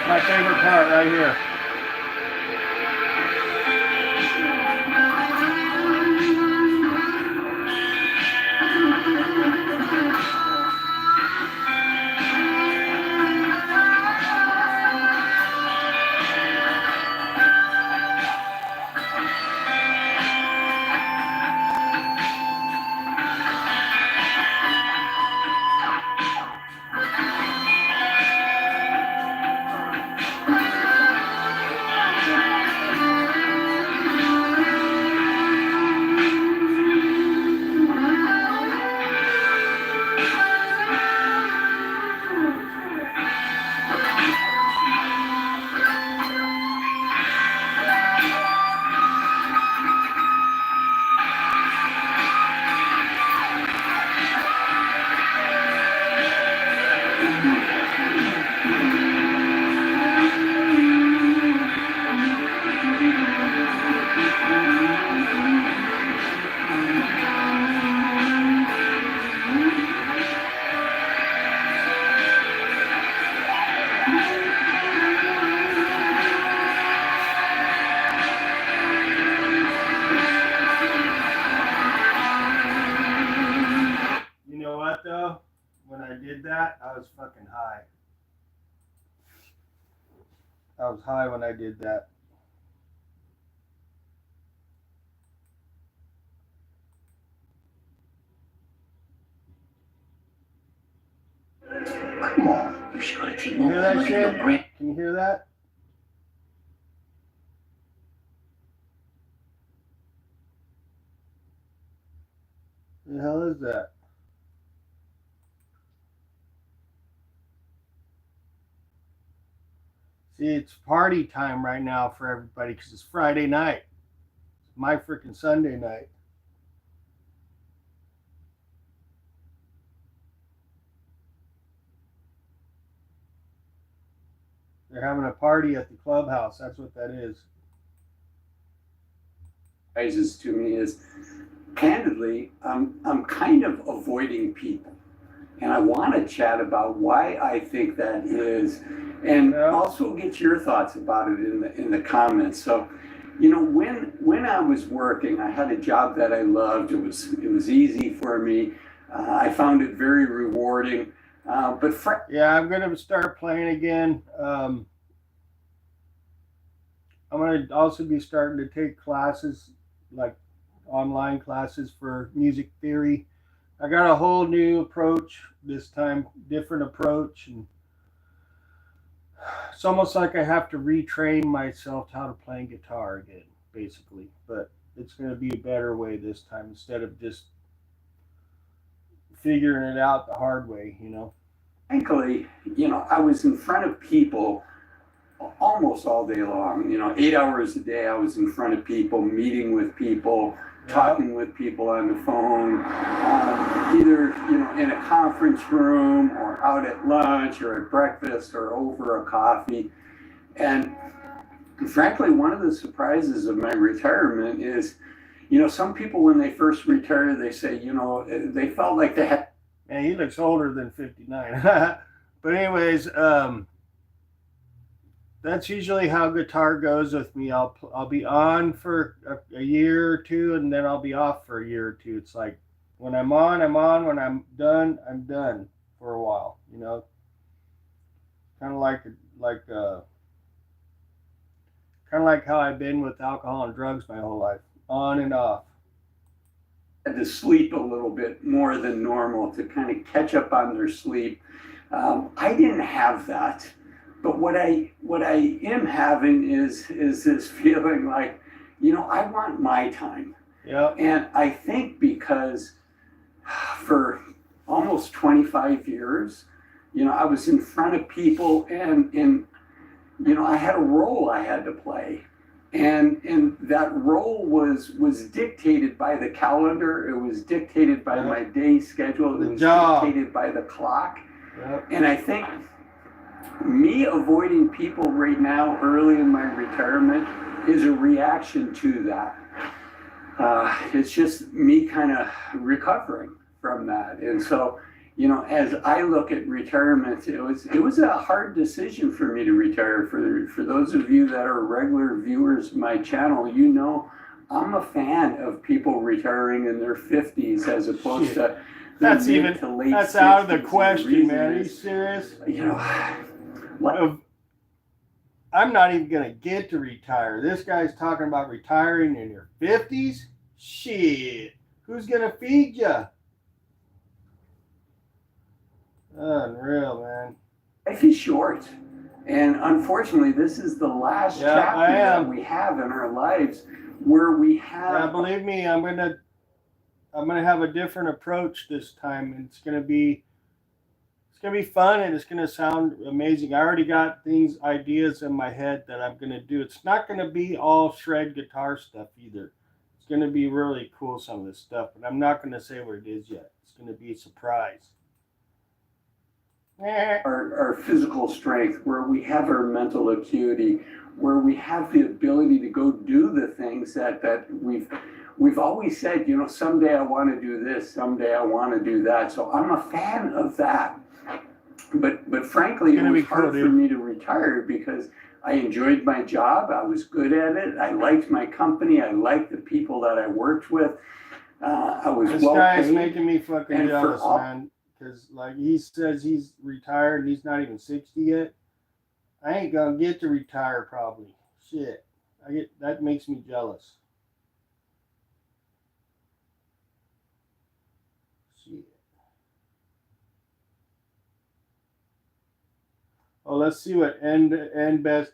My favorite part right here. Though, when I did that, I was fucking high. I was high when I did that. Come on, you should go to Can you hear that shit? Can you hear that? The hell is that? See, it's party time right now for everybody because it's Friday night. It's my freaking Sunday night. They're having a party at the clubhouse. That's what that is. Raises to me is, candidly, I'm kind of avoiding people. And I want to chat about why I think that is, and also get your thoughts about it in the comments. So, you know, when I was working, I had a job that I loved. It was easy for me. I found it very rewarding. Yeah, I'm gonna start playing again. I'm gonna also be starting to take classes, like online classes for music theory. I got a whole new approach this time, different approach, and it's almost like I have to retrain myself how to play guitar again. basically. But it's going to be a better way this time instead of just figuring it out the hard way, you know. Frankly, I was in front of people almost all day long. 8 hours a day I was in front of people, meeting with people, talking with people on the phone, either in a conference room or out at lunch or at breakfast or over a coffee. And frankly, one of the surprises of my retirement is, some people when they first retire, they say, they felt like they had. Man, he looks older than 59. But anyways, that's usually how guitar goes with me. I'll be on for a year or two, and then I'll be off for a year or two. It's like when I'm on, I'm on. When I'm done for a while. Kind of like how I've been with alcohol and drugs my whole life, on and off. Had to sleep a little bit more than normal to kind of catch up on their sleep. I didn't have that. But what I am having is this feeling like, I want my time. Yeah. And I think because for almost 25 years, I was in front of people and I had a role I had to play. And that role was dictated by the calendar. It was dictated by my day schedule. It was dictated by the clock. Yep. And I think me avoiding people right now early in my retirement is a reaction to that. It's just me kind of recovering from that. And so, as I look at retirement, it was a hard decision for me to retire. For those of you that are regular viewers of my channel, I'm a fan of people retiring in their 50s as opposed to that's mid to late that's out of the 60s. question, man. Are you serious? I'm not even gonna get to retire. This guy's talking about retiring in your 50s. Shit, who's gonna feed you? Unreal, man. Life is short, and unfortunately, this is the last chapter that we have in our lives where we have. Yeah, believe me, I'm gonna have a different approach this time, and it's gonna be fun, and it's gonna sound amazing. I already got ideas in my head that I'm gonna do. It's not gonna be all shred guitar stuff either. It's gonna be really cool, some of this stuff, but I'm not gonna say what it is yet. It's gonna be a surprise. Our physical strength, where we have our mental acuity, where we have the ability to go do the things that we've always said, someday I want to do this, someday I want to do that. So I'm a fan of that. But frankly, it was hard for me to retire because I enjoyed my job. I was good at it. I liked my company. I liked the people that I worked with. I was this well guy's paid. making me fucking jealous, man. Because he says he's retired and he's not even 60 yet. I ain't gonna get to retire probably. Shit. That makes me jealous. Shit. Oh, let's see what end best.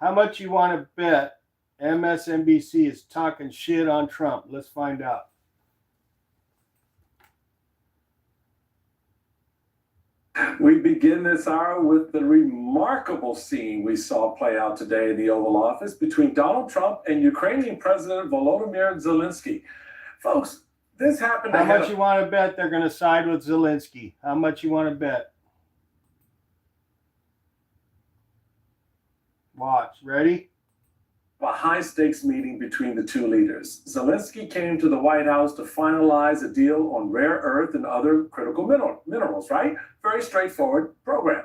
How much you want to bet MSNBC is talking shit on Trump? Let's find out. We begin this hour with the remarkable scene we saw play out today in the Oval Office between Donald Trump and Ukrainian President Volodymyr Zelensky. Folks, this happened How much you want to bet they're going to side with Zelensky? How much you want to bet? Watch. Ready? A high-stakes meeting between the two leaders. Zelensky came to the White House to finalize a deal on rare earth and other critical minerals, right? Very straightforward program.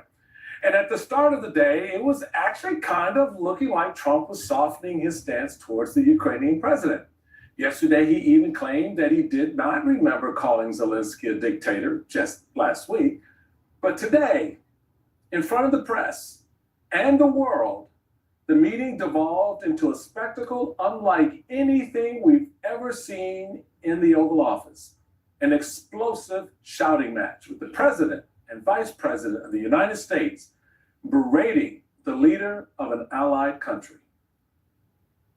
And at the start of the day, it was actually kind of looking like Trump was softening his stance towards the Ukrainian president. Yesterday, he even claimed that he did not remember calling Zelensky a dictator just last week. But today, in front of the press and the world, the meeting devolved into a spectacle unlike anything we've ever seen in the Oval Office. An explosive shouting match with the president and vice president of the United States berating the leader of an allied country.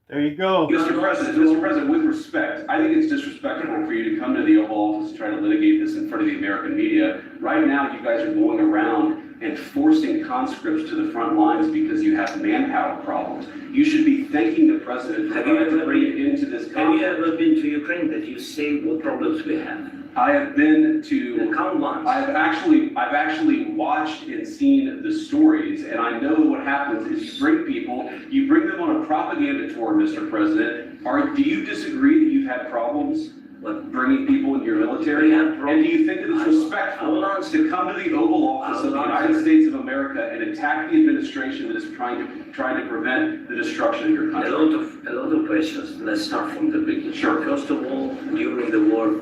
There you go. Mr. President, with respect, I think it's disrespectful for you to come to the Oval Office and try to litigate this in front of the American media. Right now, you guys are going around and forcing conscripts to the front lines because you have manpower problems. You should be thanking the president for trying to bring it into this conflict. Have you ever been to Ukraine that you say what problems we have? I have been to. Then count once. I've actually watched and seen the stories, and I know what happens is you bring them on a propaganda tour, Mr. President. Do you disagree that you've had problems with bringing people in your military? And do you think that it's respectful to come to the Oval Office of the United States of America and attack the administration that is trying to prevent the destruction of your country? A lot of questions. Let's start from the beginning. Sure. First of all, during the war,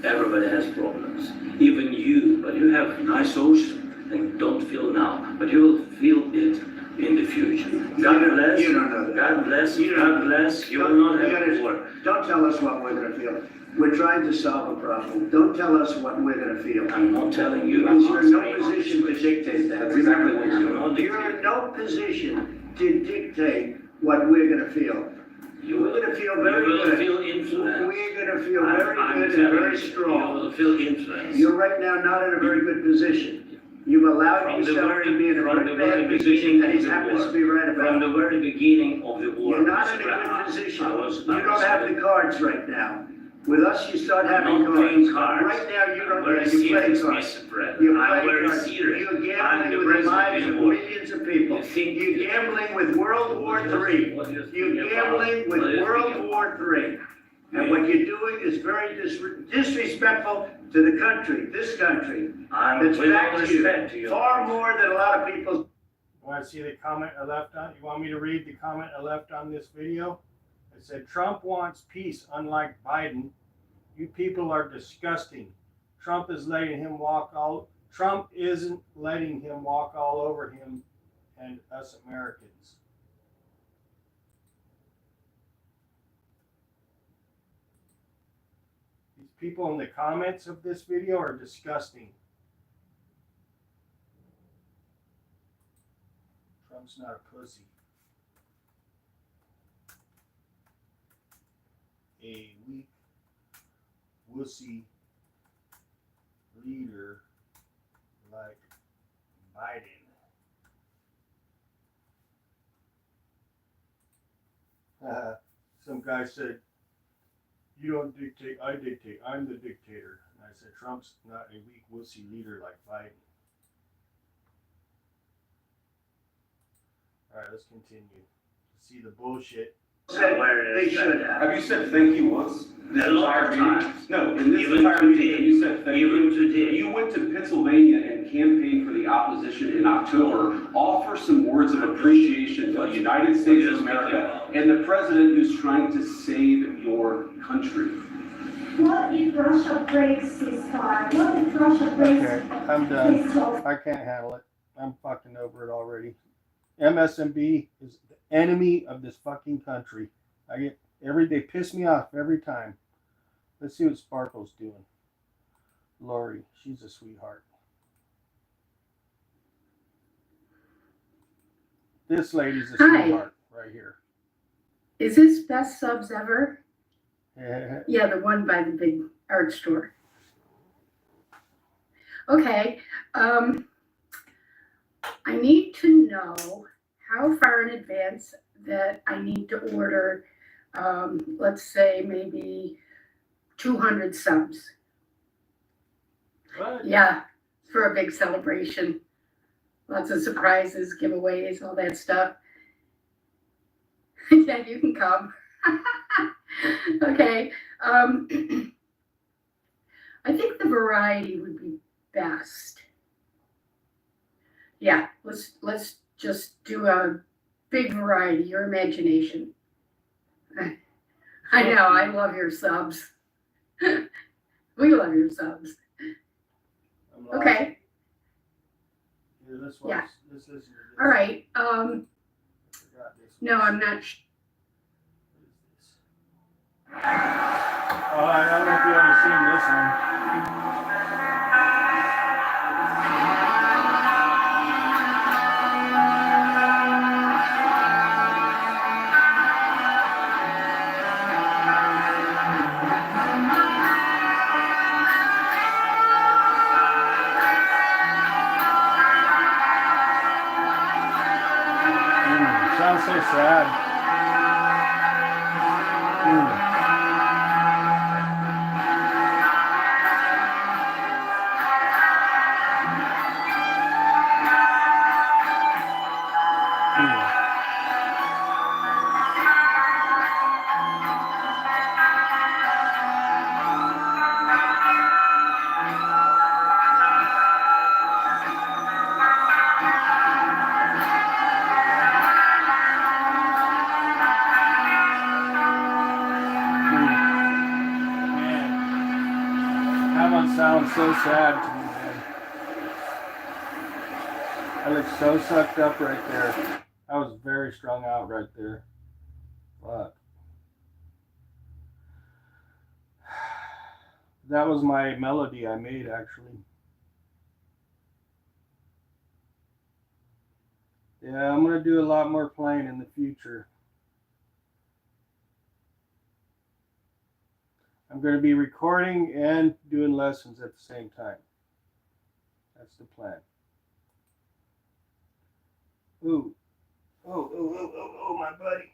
everybody has problems. Even you, but you have nice ocean and don't feel now, but you will feel it in the future. God bless. You don't know that. God bless. God bless. You will not have war. Don't tell us what we're gonna feel. We're trying to solve a problem. Don't tell us what we're gonna feel. I'm not telling you. Because you're in no position to dictate that. That's exactly what you're doing. You're in no position to dictate what we're gonna feel. We're gonna feel very You will good. feel influence. We're gonna feel very good and very strong. You will feel influence. You're right now not in a very good position. You've allowed From the yourself to be in a very bad position, and he happens to be right about From it. the very beginning of the war. You're not in a good position. You don't have the cards right now. With us, you start having I'm not playing cards. cards. Right now, you don't. I'm very You play serious, cards. Mr. President. You're I'm playing very cards. serious. You're I'm the gambling with the president lives of of the world. millions of people. You think You're gambling with World War III. You're gambling with World War III. And what you're doing is very disrespectful to the country, this country. That's with back all to respect to you, you. far more than a lot of people. You want to see the comment I left on? You want me to read the comment I left on this video? It said, Trump wants peace, unlike Biden. You people are disgusting. Trump isn't letting him walk all over him and us Americans. These people in the comments of this video are disgusting. Trump's not a pussy. A weak, wussy leader like Biden. Some guy said, "You don't dictate, I dictate. I'm the dictator." And I said, "Trump's not a weak, wussy leader like Biden." All right, let's continue. See the bullshit. They should Have you said thank you once? This A lot entire of meeting? times. No, in this Even entire meeting, today. you said thank you. Even today. You went to Pennsylvania and campaigned for the opposition in October. Offer some words of appreciation to the United States of America and the president who's trying to save your country. What if Russia breaks ceasefire? What if Russia breaks Okay, I'm done. I can't handle it. I'm fucking over it already. MSNB is the enemy of this fucking country. They piss me off every time. Let's see what Sparkle's doing. Lori, she's a sweetheart. This lady's a Hi. sweetheart right here. Is this best subs ever? Yeah. Yeah, the one by the big art store. Okay. I need to know how far in advance that I need to order, let's say maybe 200 subs. What? Yeah, for a big celebration. Lots of surprises, giveaways, all that stuff. Yeah, you can come. Okay. I think the variety would be best. Yeah, let's just do a big variety, your imagination. I know, I love your subs. We love your subs. Okay. Here, let's Yeah. watch. Let's listen to this. All right. Forgot this one. No, I'm not. Oh, I don't know if you ever seen this one. sad. That one sounds so sad to me, man. I look so sucked up right there. I was very strung out right there. Fuck. That was my melody I made, actually. Yeah, I'm gonna do a lot more playing in the future. I'm going to be recording and doing lessons at the same time. That's the plan. Ooh. Oh, my buddy.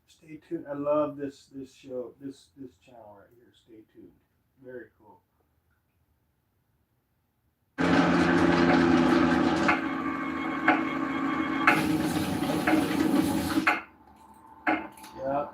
Stay tuned. I love this show, this channel right here. Stay tuned. Very cool. Yep.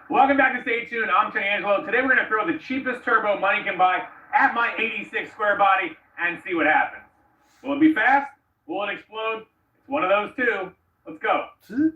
Welcome back to Stay Tuned. I'm Tony Angelo. Today we're going to throw the cheapest turbo money can buy at my 86 square body and see what happens. Will it be fast? Will it explode? It's one of those two. Let's go. So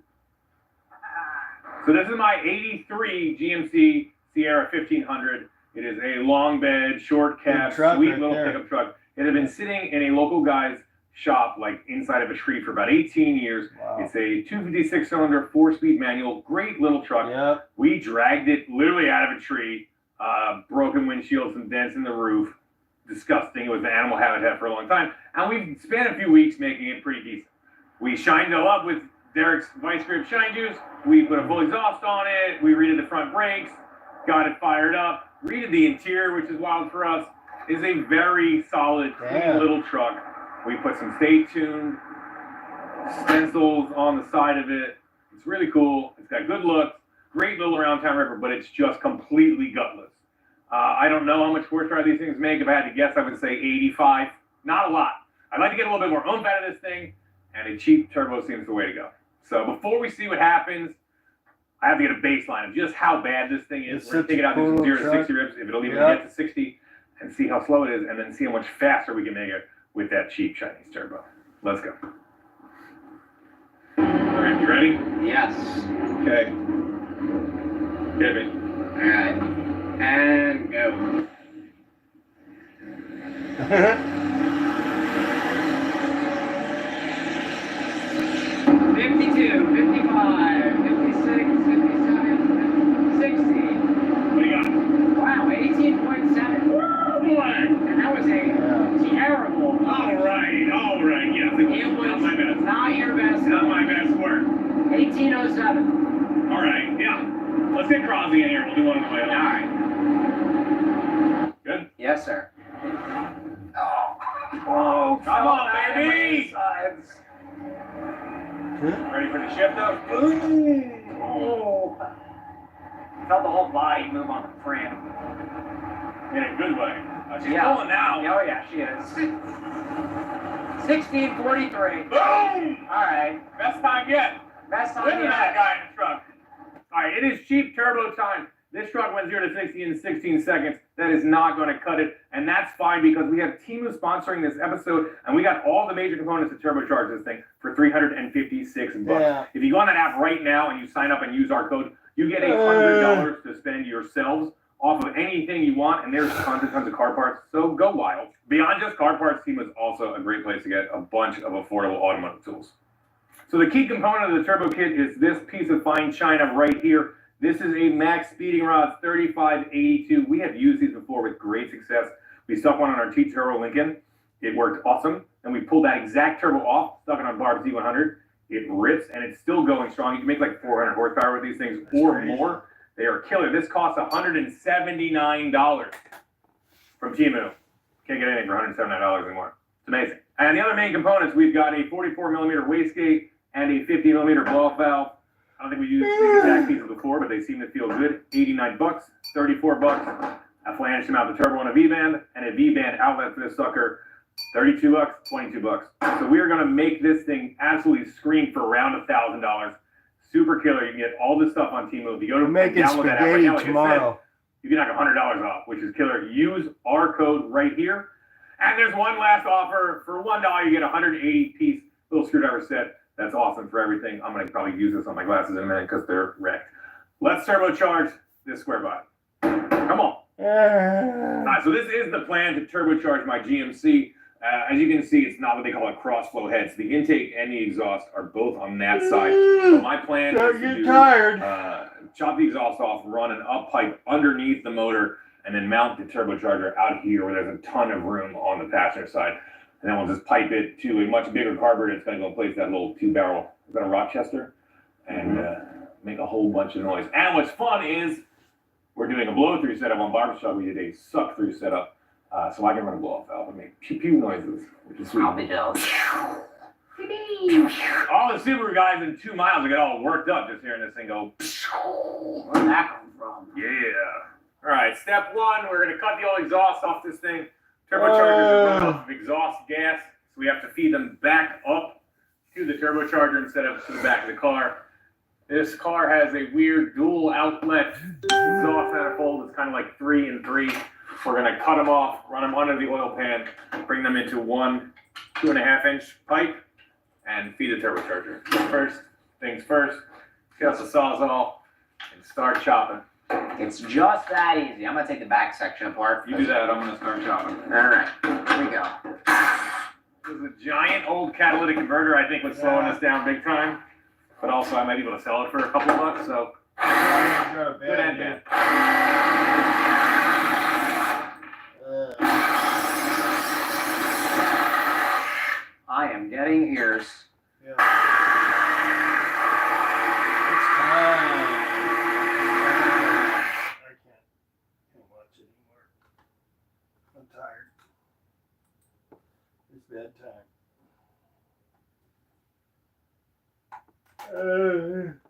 this is my 83 GMC Sierra 1500. It is a long bed, short cab, sweet little pickup truck. It had been sitting in a local guy's shop, like inside of a tree, for about 18 years. Wow. It's a 256 cylinder, 4-speed manual, great little truck. Yep. We dragged it literally out of a tree, broken windshield, some dents in the roof. Disgusting. It was an animal habitat for a long time. And we spent a few weeks making it pretty decent. We shined it up with Derek's Vice Grip Shine Juice. We put a full exhaust on it. We redid the front brakes, got it fired up, redid the interior, which is wild for us. It's a very solid, clean little truck. We put some Stay Tuned stencils on the side of it. It's really cool. It's got good looks, great little around town ripper, but it's just completely gutless. I don't know how much horsepower these things make. If I had to guess, I would say 85. Not a lot. I'd like to get a little bit more oomph out of this thing, and a cheap turbo seems the way to go. So before we see what happens, I have to get a baseline of just how bad this thing is. We're going to take it out to 0 to 60 rips, if it'll even get to 60, and see how slow it is, and then see how much faster we can make it with that cheap Chinese turbo. Let's go. All right, you ready? Yes. Okay. Hit me. All right. And go. 52, 55, 56, 57, 60. What do you got? Wow, 18.7. Woo, boy! And that was a terrible. All right, yeah. It was not my best. Not your best. Not my best work. 1807. All right, yeah. Let's get Crosby in here. We'll do one on the way up. All right. Good? Yes, sir. Oh, come on, baby! Ready for the shift up? Oh. Felt the whole body move on the frame. In a good way. She's pulling now. Oh, yeah, she is. 1643. Boom! All right. Best time yet. Best time Look at yet. that guy in the truck. All right, it is cheap turbo time. This truck went 0 to 60 in 16 seconds. That is not going to cut it, and that's fine because we have Temu sponsoring this episode, and we got all the major components to turbocharge this thing for $356. Yeah. If you go on that app right now and you sign up and use our code, you get $100 to spend yourselves off of anything you want, and there's tons and tons of car parts, so go wild. Beyond just car parts, Temu is also a great place to get a bunch of affordable automotive tools. So the key component of the turbo kit is this piece of fine china right here. This is a Max Speeding Rod 3582. We have used these before with great success. We stuck one on our T-Turbo Lincoln. It worked awesome. And we pulled that exact turbo off, stuck it on Barb Z100. It rips, and it's still going strong. You can make like 400 horsepower with these things or more. They are killer. This costs $179 from Temu. Can't get anything for $179 anymore. It's amazing. And the other main components, we've got a 44 millimeter wastegate and a 50 millimeter blow-off valve. I don't think we used these exact pieces before, but they seem to feel good. 89 bucks, 34 bucks. A flange to mount the turbo on a V-band, and a V-band outlet for this sucker. 32 bucks, 22 bucks. So we are going to make this thing absolutely scream for around $1,000. Super killer. You can get all this stuff on Temu. If you go to making download that app right now, like I tomorrow. said, you can knock $100 off, which is killer. Use our code right here. And there's one last offer. For $1, you get a 180-piece little screwdriver set. That's awesome for everything. I'm going to probably use this on my glasses in a minute because they're wrecked. Let's turbocharge this square body. Come on. All right, so this is the plan to turbocharge my GMC. As you can see, it's not what they call a cross-flow heads. The intake and the exhaust are both on that side. So my plan is to chop the exhaust off, run an up pipe underneath the motor, and then mount the turbocharger out here where there's a ton of room on the passenger side. And then we'll just pipe it to a much bigger carburetor. It's going to go place that little 2-barrel, is that a Rochester? And make a whole bunch of noise. And what's fun is we're doing a blow-through setup on Barb's truck. We did a suck-through setup. So I can run a blow-off valve and make pew-pew noises, which is sweet. I'll be jealous. All the Subaru guys in 2 miles will get all worked up just hearing this thing go. Where'd that come from? Yeah. All right, step one, we're going to cut the old exhaust off this thing. Turbochargers are run off of exhaust gas, so we have to feed them back up to the turbocharger instead of to the back of the car. This car has a weird dual outlet exhaust manifold. It's kind of like 3 and 3. We're going to cut them off, run them under the oil pan, bring them into one 2.5-inch pipe, and feed the turbocharger. First things first, get out the Sawzall and start chopping. It's just that easy. I'm gonna take the back section apart. You do that, I'm gonna start chopping. All right, here we go. This is a giant old catalytic converter. I think was slowing us down big time, but also I might be able to sell it for a couple of bucks. So good and bad. I am getting ears. Bedtime. I'm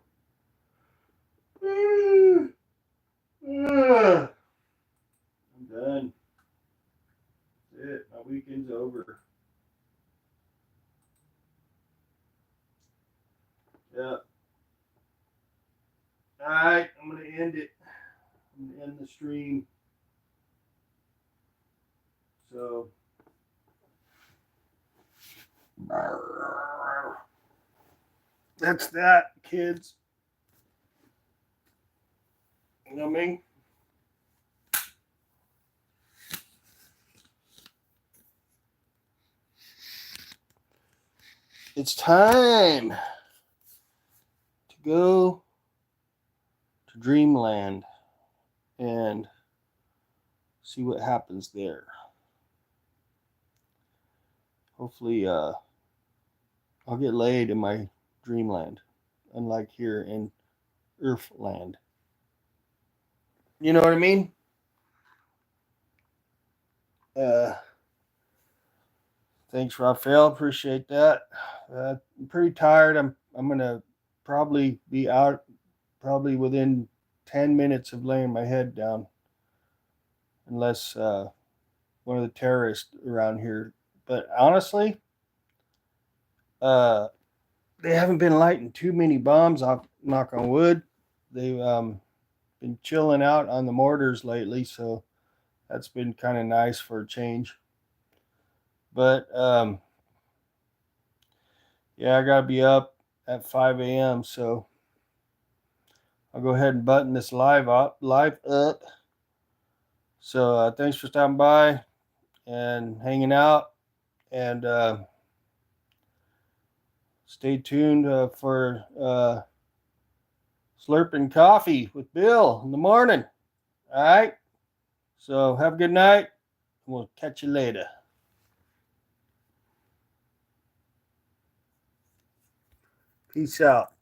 done. That's it. My weekend's over. Yeah. Alright, I'm gonna end it. I'm gonna end the stream. So that's that, kids. You know what I mean? It's time to go to Dreamland and see what happens there. Hopefully, I'll get laid in my dreamland, unlike here in Earthland. You know what I mean? Thanks, Raphael. Appreciate that. I'm pretty tired. I'm gonna probably be out within 10 minutes of laying my head down, unless one of the terrorists around here. But honestly, they haven't been lighting too many bombs. Knock on wood. They've been chilling out on the mortars lately, so that's been kind of nice for a change. But yeah, I gotta be up at 5 a.m. So I'll go ahead and button this live up. So thanks for stopping by and hanging out. And stay tuned for Slurping Coffee with Bill in the morning. All right. So have a good night. We'll catch you later. Peace out.